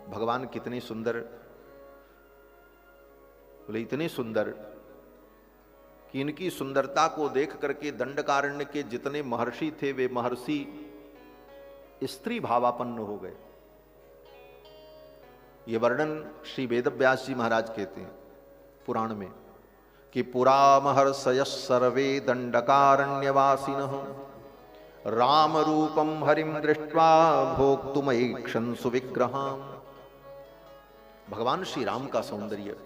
भगवान कितने सुंदर, बोले इतने सुंदर कि इनकी सुंदरता को देख करके दंडकारण्य के जितने महर्षि थे वे महर्षि स्त्री भावापन्न हो गए। ये वर्णन श्री वेदव्यास जी महाराज कहते हैं पुराण में कि पुरा महर्षय सर्वे दंडकारण्यवासिनः राम रूपम हरिम दृष्ट्वा भोक्तुमैक्षन् सुविग्रहाम्। भगवान श्री राम का सौंदर्य,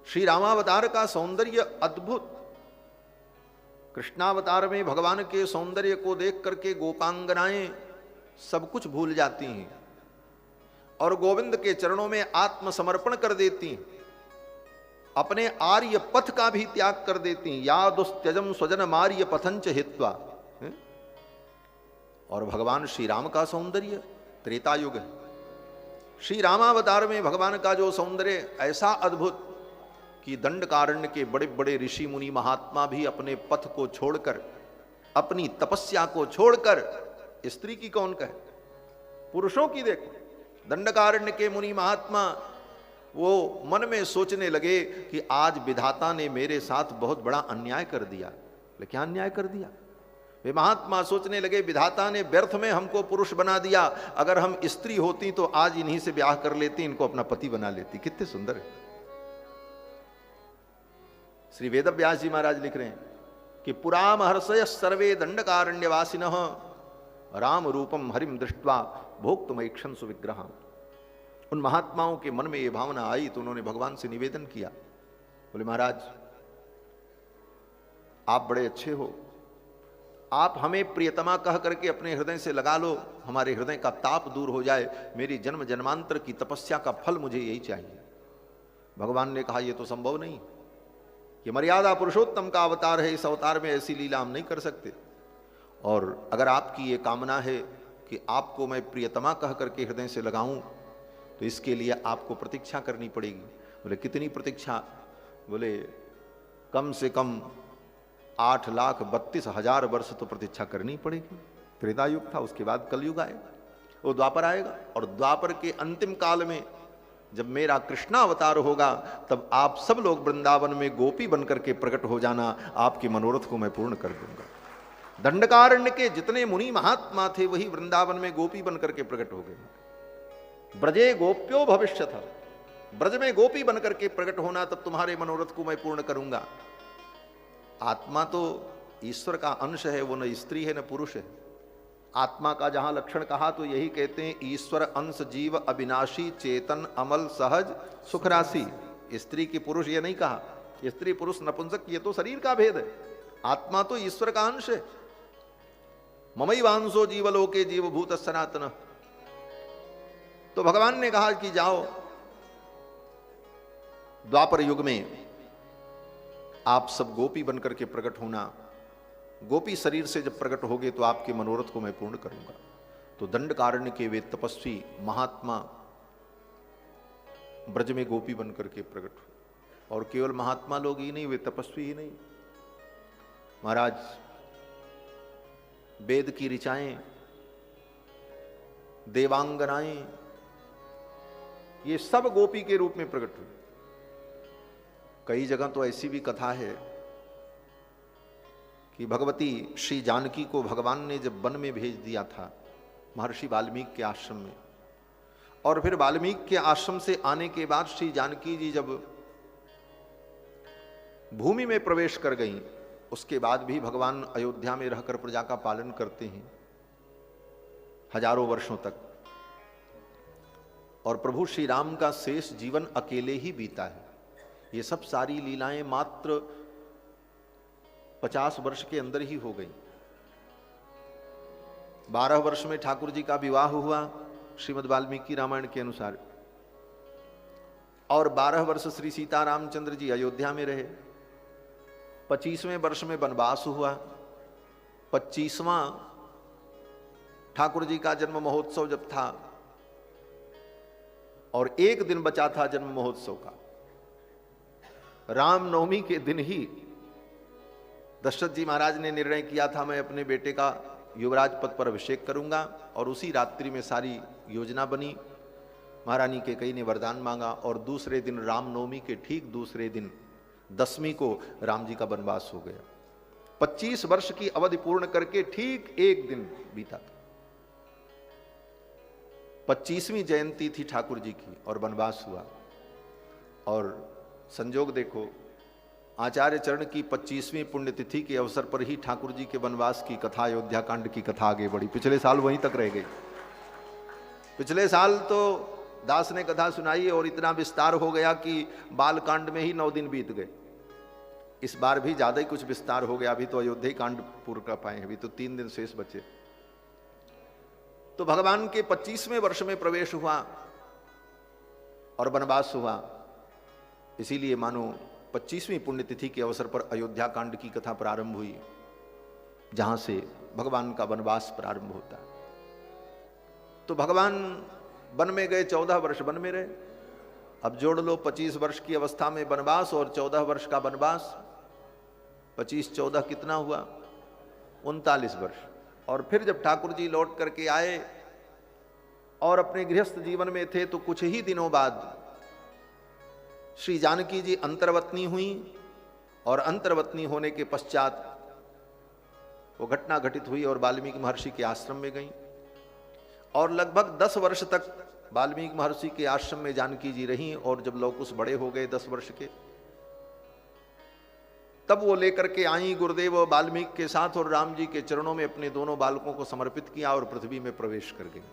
श्री रामावतार का सौंदर्य अद्भुत। कृष्णावतार में भगवान के सौंदर्य को देख करके गोपांगनाएं सब कुछ भूल जाती हैं और गोविंद के चरणों में आत्मसमर्पण कर देती हैं, अपने आर्य पथ का भी त्याग कर देती हैं। या दुस्त्यजम स्वजन मार्य पथंच हित्वा। और भगवान श्री राम का सौंदर्य त्रेता युग है। श्री रामावतार में भगवान का जो सौंदर्य ऐसा अद्भुत कि दंडकारण्य के बड़े बड़े ऋषि मुनि महात्मा भी अपने पथ को छोड़कर, अपनी तपस्या को छोड़कर, स्त्री की कौन कहे, पुरुषों की देखो, दंडकारण्य के मुनि महात्मा वो मन में सोचने लगे कि आज विधाता ने मेरे साथ बहुत बड़ा अन्याय कर दिया। क्या अन्याय कर दिया? वे महात्मा सोचने लगे विधाता ने व्यर्थ में हमको पुरुष बना दिया, अगर हम स्त्री होती तो आज इन्हीं से ब्याह कर लेती, इनको अपना पति बना लेती। कितने सुंदर है। श्री वेदव्यास जी महाराज लिख रहे हैं कि पुरा महर्षय सर्वे दंडकारण्यवासिनः राम रूपम हरिम दृष्ट्वा भोक्तुमैक्षन् सुविग्रहाम्। उन महात्माओं के मन में ये भावना आई तो उन्होंने भगवान से निवेदन किया, बोले महाराज आप बड़े अच्छे हो, आप हमें प्रियतमा कह करके अपने हृदय से लगा लो, हमारे हृदय का ताप दूर हो जाए, मेरी जन्म जन्मांतर की तपस्या का फल मुझे यही चाहिए। भगवान ने कहा यह तो संभव नहीं, ये मर्यादा पुरुषोत्तम का अवतार है, इस अवतार में ऐसी लीला हम नहीं कर सकते। और अगर आपकी ये कामना है कि आपको मैं प्रियतमा कह करके हृदय से लगाऊं तो इसके लिए आपको प्रतीक्षा करनी पड़ेगी। बोले कितनी प्रतीक्षा? बोले कम से कम 8,32,000 वर्ष तो प्रतीक्षा करनी पड़ेगी। त्रेता युग था, उसके बाद कलयुग आएगा, वो द्वापर आएगा, और द्वापर के अंतिम काल में जब मेरा कृष्णावतार होगा तब आप सब लोग वृंदावन में गोपी बनकर के प्रकट हो जाना, आपके मनोरथ को मैं पूर्ण कर दूंगा। दंडकारण्य के जितने मुनि महात्मा थे वही वृंदावन में गोपी बनकर के प्रकट हो गए। ब्रजे गोप्यो भविष्य था, ब्रज में गोपी बनकर के प्रकट होना, तब तुम्हारे मनोरथ को मैं पूर्ण करूंगा। आत्मा तो ईश्वर का अंश है, वो न स्त्री है न पुरुष है। आत्मा का जहां लक्षण कहा तो यही कहते हैं ईश्वर अंश जीव अविनाशी चेतन अमल सहज सुखराशि। स्त्री की पुरुष ये नहीं कहा, स्त्री पुरुष नपुंसक ये तो शरीर का भेद है, आत्मा तो ईश्वर का अंश है। ममैवांशो जीवलोके जीवभूत सनातन। तो भगवान ने कहा कि जाओ द्वापर युग में आप सब गोपी बनकर के प्रकट होना, गोपी शरीर से जब प्रकट होगे तो आपके मनोरथ को मैं पूर्ण करूंगा। तो दंडकारण्य के वे तपस्वी महात्मा ब्रज में गोपी बनकर के प्रकट हुए। और केवल महात्मा लोग ही नहीं, वे तपस्वी ही नहीं, महाराज वेद की ऋचाएं, देवांगनाएं, ये सब गोपी के रूप में प्रकट हुई। कई जगह तो ऐसी भी कथा है कि भगवती श्री जानकी को भगवान ने जब वन में भेज दिया था महर्षि वाल्मीकि के आश्रम में, और फिर वाल्मीकि के आश्रम से आने के बाद श्री जानकी जी जब भूमि में प्रवेश कर गईं, उसके बाद भी भगवान अयोध्या में रहकर प्रजा का पालन करते हैं हजारों वर्षों तक। और प्रभु श्री राम का शेष जीवन अकेले ही बीता है। ये सब सारी लीलाएं मात्र 50 वर्ष के अंदर ही हो गई। 12 वर्ष में ठाकुर जी का विवाह हुआ श्रीमद् वाल्मीकि रामायण के अनुसार, और 12 वर्ष श्री सीता रामचंद्र जी अयोध्या में रहे। 25वें वर्ष में वनवास हुआ। 25वां ठाकुर जी का जन्म महोत्सव जब था और एक दिन बचा था जन्म महोत्सव का, रामनवमी के दिन ही दशरथ जी महाराज ने निर्णय किया था मैं अपने बेटे का युवराज पद पर अभिषेक करूंगा, और उसी रात्रि में सारी योजना बनी। महारानी कैकेयी ने वरदान मांगा और दूसरे दिन रामनवमी के ठीक दूसरे दिन दसवीं को राम जी का वनवास हो गया। 25 वर्ष की अवधि पूर्ण करके ठीक एक दिन बीता था। 25वीं जयंती थी ठाकुर जी की और वनवास हुआ। और संजोग देखो, आचार्य चरण की 25वीं पुण्यतिथि के अवसर पर ही ठाकुर जी के वनवास की कथा, अयोध्या कांड की कथा आगे बढ़ी। पिछले साल वहीं तक रह गई। पिछले साल तो दास ने कथा सुनाई और इतना विस्तार हो गया कि बाल कांड में ही 9 दिन बीत गए। इस बार भी ज्यादा ही कुछ विस्तार हो गया। अभी तो अयोध्या कांड पूर्ण कर पाए, अभी तो 3 दिन शेष बचे। तो भगवान के 25वें वर्ष में प्रवेश हुआ और वनवास हुआ। इसीलिए मानो 25वीं पुण्यतिथि के अवसर पर अयोध्या कांड की कथा प्रारंभ हुई, जहां से भगवान का वनवास प्रारंभ होता है। तो भगवान वन में गए, 14 वर्ष वन में रहे। अब जोड़ लो, 25 वर्ष की अवस्था में वनवास और 14 वर्ष का वनवास, 25 14 कितना हुआ? 39 वर्ष। और फिर जब ठाकुर जी लौट करके आए और अपने गृहस्थ जीवन में थे, तो कुछ ही दिनों बाद श्री जानकी जी अंतर्वतनी हुई और अंतर्वतनी होने के पश्चात वो घटना घटित हुई और वाल्मीकि महर्षि के आश्रम में गई। और लगभग 10 वर्ष तक वाल्मीकि महर्षि के आश्रम में जानकी जी रहीं। और जब लवकुश बड़े हो गए 10 वर्ष के, तब वो लेकर के आई गुरुदेव वाल्मीकि के साथ और राम जी के चरणों में अपने दोनों बालकों को समर्पित किया और पृथ्वी में प्रवेश कर गई।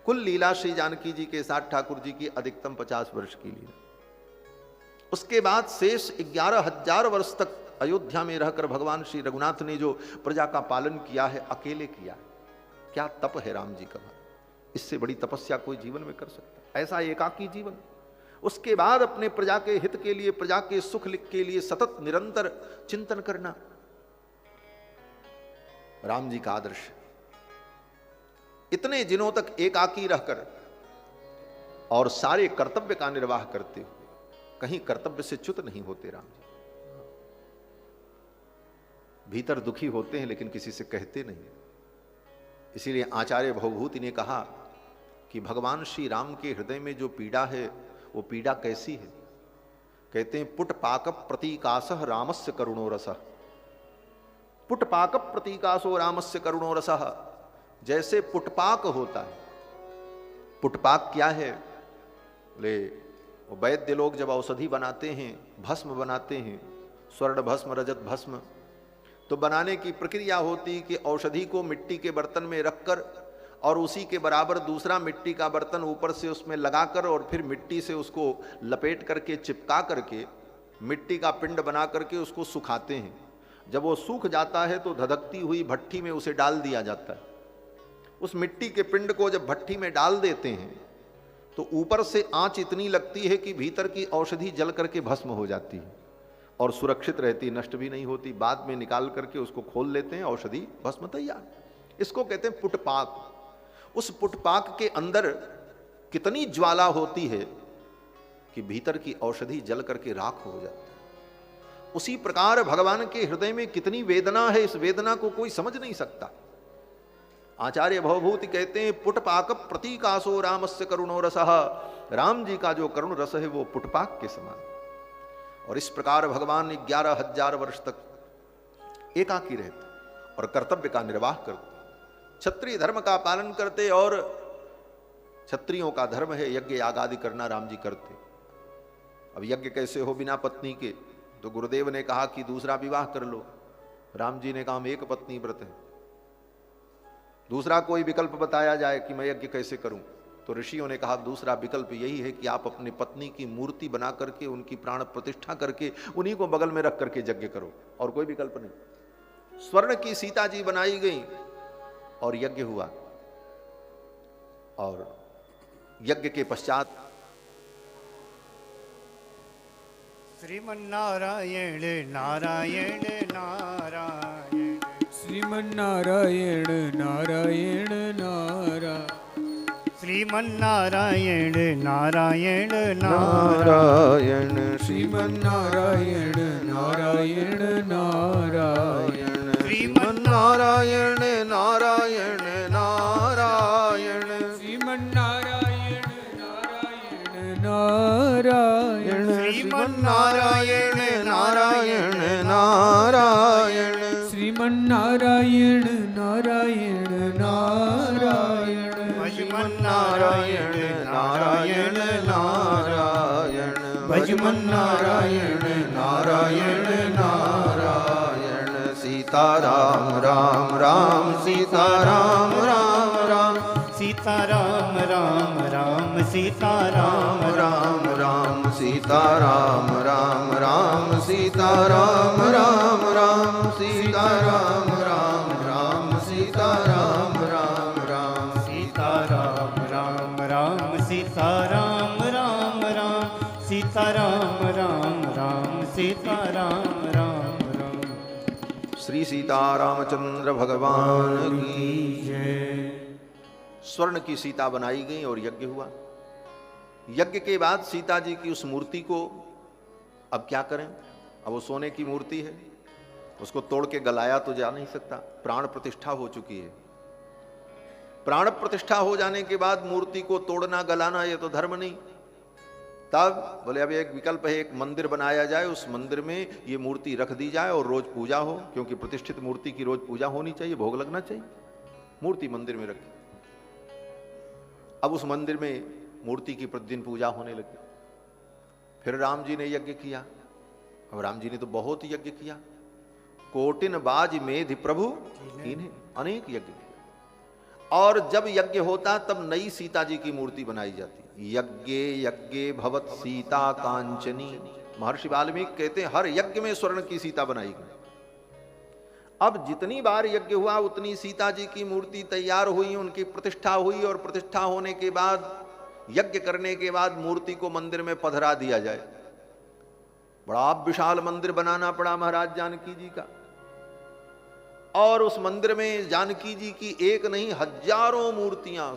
कुल लीला श्री जानकी जी के साथ ठाकुर जी की अधिकतम 50 वर्ष की लीला। उसके बाद शेष 11,000 वर्ष तक अयोध्या में रहकर भगवान श्री रघुनाथ ने जो प्रजा का पालन किया है, अकेले किया है। क्या तप है राम जी का! इससे बड़ी तपस्या कोई जीवन में कर सकता है? ऐसा एकाकी जीवन। उसके बाद अपने प्रजा के हित के लिए, प्रजा के सुख के लिए सतत निरंतर चिंतन करना राम जी का आदर्श। इतने दिनों तक एकाकी रहकर और सारे कर्तव्य का निर्वाह करते हुए कहीं कर्तव्य से च्युत नहीं होते राम जी। भीतर दुखी होते हैं लेकिन किसी से कहते नहीं। इसीलिए आचार्य भवभूति ने कहा कि भगवान श्री राम के हृदय में जो पीड़ा है, वो पीड़ा कैसी है? कहते हैं पुटपाक प्रतीकासः रामस्य करुणो रसः। पुटपाक प्रतीकासो रामस्य करुणो रसः। जैसे पुटपाक होता है। पुटपाक क्या है? बोले वैद्य लोग जब औषधि बनाते हैं, भस्म बनाते हैं, स्वर्ण भस्म, रजत भस्म, तो बनाने की प्रक्रिया होती कि औषधि को मिट्टी के बर्तन में रखकर और उसी के बराबर दूसरा मिट्टी का बर्तन ऊपर से उसमें लगाकर और फिर मिट्टी से उसको लपेट करके चिपका करके मिट्टी का पिंड बना करके उसको सुखाते हैं। जब वो सूख जाता है तो धधकती हुई भट्ठी में उसे डाल दिया जाता है। उस मिट्टी के पिंड को जब भट्ठी में डाल देते हैं तो ऊपर से आंच इतनी लगती है कि भीतर की औषधि जल करके भस्म हो जाती है और सुरक्षित रहती, नष्ट भी नहीं होती। बाद में निकाल करके उसको खोल लेते हैं, औषधि भस्म तैयार। इसको कहते हैं पुटपाक। उस पुटपाक के अंदर कितनी ज्वाला होती है कि भीतर की औषधि जल करके राख हो जाती है। उसी प्रकार भगवान के हृदय में कितनी वेदना है, इस वेदना को कोई समझ नहीं सकता। आचार्य भवभूति कहते हैं पुटपाक प्रतीकासो रामस्य करुणो रसः। राम जी का जो करुण रस है वो पुटपाक के समान। और इस प्रकार भगवान 11,000 वर्ष तक एकाकी रहते और कर्तव्य का निर्वाह करते, क्षत्रिय धर्म का पालन करते। और क्षत्रियों का धर्म है यज्ञ याग आदि करना, राम जी करते। अब यज्ञ कैसे हो बिना पत्नी के? तो गुरुदेव ने कहा कि दूसरा विवाह कर लो। राम जी ने कहा हम एक पत्नी व्रत है। दूसरा कोई विकल्प बताया जाए कि मैं यज्ञ कैसे करूं? तो ऋषियों ने कहा दूसरा विकल्प यही है कि आप अपनी पत्नी की मूर्ति बना करके उनकी प्राण प्रतिष्ठा करके उन्हीं को बगल में रख करके यज्ञ करो, और कोई विकल्प नहीं। स्वर्ण की सीता जी बनाई गई और यज्ञ हुआ। और यज्ञ के पश्चात श्रीमन्नारायण नारायण नारायण, श्रीमन्नारायण नारायण नारायण, श्रीमन्नारायण नारायण नारायण, श्रीमन्नारायण नारायण नारायण, श्रीमन्नारायण नारायण नारायण, श्रीमन्नारायण नारायण नारायण, श्रीमन्नारायण नारायण नारायण, श्रीमन्नारायण नारायण नारायण, श्रीमन्नारायण नारायण नारायण, भज मन नारायण नारायण नारायण। सीताराम राम राम सीताराम राम राम सीताराम राम राम सीताराम राम राम सीताराम राम राम सीताराम राम राम सीताराम राम राम सीताराम राम राम सीताराम राम राम सीताराम राम राम सीताराम राम राम सीताराम राम राम। श्री सीतारामचंद्र भगवान की जय। स्वर्ण की सीता बनाई गई और यज्ञ हुआ। यज्ञ के बाद सीता जी की उस मूर्ति को अब क्या करें? अब वो सोने की मूर्ति है, उसको तोड़ के गलाया तो जा नहीं सकता, प्राण प्रतिष्ठा हो चुकी है। प्राण प्रतिष्ठा हो जाने के बाद मूर्ति को तोड़ना गलाना ये तो धर्म नहीं। तब बोले अब एक विकल्प है, एक मंदिर बनाया जाए, उस मंदिर में ये मूर्ति रख दी जाए और रोज पूजा हो, क्योंकि प्रतिष्ठित मूर्ति की रोज पूजा होनी चाहिए, भोग लगना चाहिए। मूर्ति मंदिर में रखी। अब उस मंदिर में मूर्ति की प्रतिदिन पूजा होने लगी। फिर राम जी ने यज्ञ किया। अब राम जी ने तो बहुत यज्ञ किया। कोटिन बाज मेधि प्रभु कीन्हे, अनेक यज्ञ किया। और जब यज्ञ होता तब नई सीता जी की मूर्ति बनाई जाती। यज्ञे यज्ञे भवत सीता कांचनी। महर्षि वाल्मीकि कहते हैं हर यज्ञ में स्वर्ण की सीता बनाई गई। अब जितनी बार यज्ञ हुआ उतनी सीता जी की मूर्ति तैयार हुई, उनकी प्रतिष्ठा हुई, और प्रतिष्ठा होने के बाद यज्ञ करने के बाद मूर्ति को मंदिर में पधरा दिया जाए। बड़ा विशाल मंदिर बनाना पड़ा महाराज जानकी जी का। और उस मंदिर में जानकी जी की एक नहीं हजारों मूर्तियां,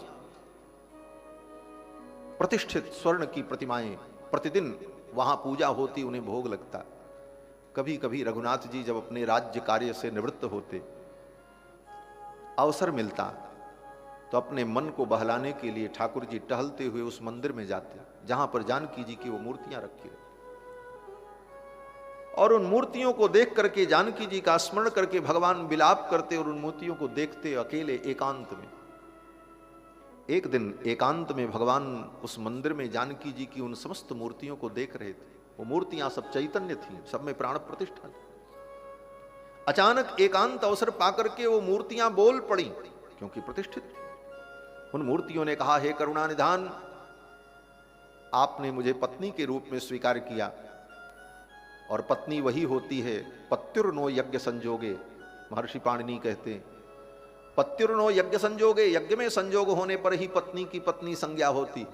प्रतिष्ठित स्वर्ण की प्रतिमाएं, प्रतिदिन वहां पूजा होती, उन्हें भोग लगता। कभी कभी रघुनाथ जी जब अपने राज्य कार्य से निवृत्त होते, अवसर मिलता तो अपने मन को बहलाने के लिए ठाकुर जी टहलते हुए उस मंदिर में जाते जहां पर जानकी जी की वो मूर्तियां रखी हो, और उन मूर्तियों को देख करके जानकी जी का स्मरण करके भगवान विलाप करते और उन मूर्तियों को देखते अकेले एकांत में। एक दिन एकांत में भगवान उस मंदिर में जानकी जी की उन समस्त मूर्तियों को देख रहे थे। वो मूर्तियां सब चैतन्य थीं, सब में प्राण प्रतिष्ठा थी। अचानक एकांत अवसर पाकर के वो मूर्तियां बोल पड़ी, क्योंकि प्रतिष्ठित थी। उन मूर्तियों ने कहा, हे करुणानिधान, आपने मुझे पत्नी के रूप में स्वीकार किया, और पत्नी वही होती है पत्युर्नो यज्ञ संजोगे। महर्षि पाणिनि कहते हैं पत्युर्नो यज्ञ संजोगे, यज्ञ में संजोग होने पर ही पत्नी की पत्नी संज्ञा होती।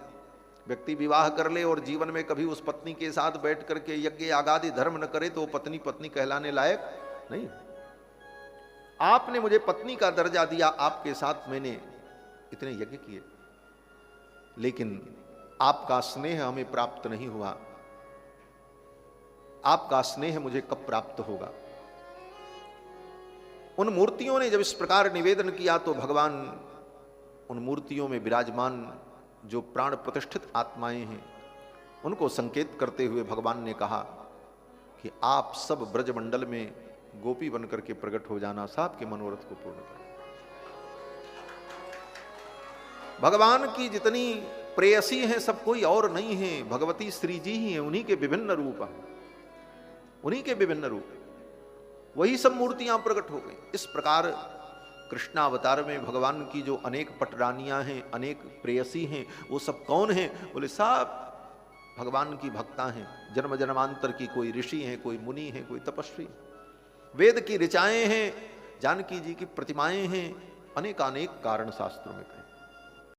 व्यक्ति विवाह कर ले और जीवन में कभी उस पत्नी के साथ बैठ करके यज्ञ आगादि धर्म न करे तो पत्नी पत्नी कहलाने लायक नहीं। आपने मुझे पत्नी का दर्जा दिया, आपके साथ मैंने इतने यज्ञ किए, लेकिन आपका स्नेह हमें प्राप्त नहीं हुआ। आपका स्नेह मुझे कब प्राप्त होगा? उन मूर्तियों ने जब इस प्रकार निवेदन किया तो भगवान उन मूर्तियों में विराजमान जो प्राण प्रतिष्ठित आत्माएं हैं उनको संकेत करते हुए भगवान ने कहा कि आप सब ब्रजमंडल में गोपी बनकर के प्रकट हो जाना, सबके मनोरथ को पूर्ण करना। भगवान की जितनी प्रेयसी हैं सब कोई और नहीं है, भगवती श्री जी ही हैं। उन्हीं के विभिन्न रूप हैं, उन्हीं के विभिन्न रूप, वही सब मूर्तियां प्रकट हो गई। इस प्रकार कृष्णावतार में भगवान की जो अनेक पटरानियां हैं, अनेक प्रेयसी हैं, वो सब कौन हैं? बोले सब भगवान की भक्ता हैं। जन्म जन्मांतर की कोई ऋषि हैं, कोई मुनि हैं, कोई तपस्वी, वेद की ऋचाएं हैं, जानकी जी की प्रतिमाएं हैं, अनेकानेक कारण शास्त्रों में कहे।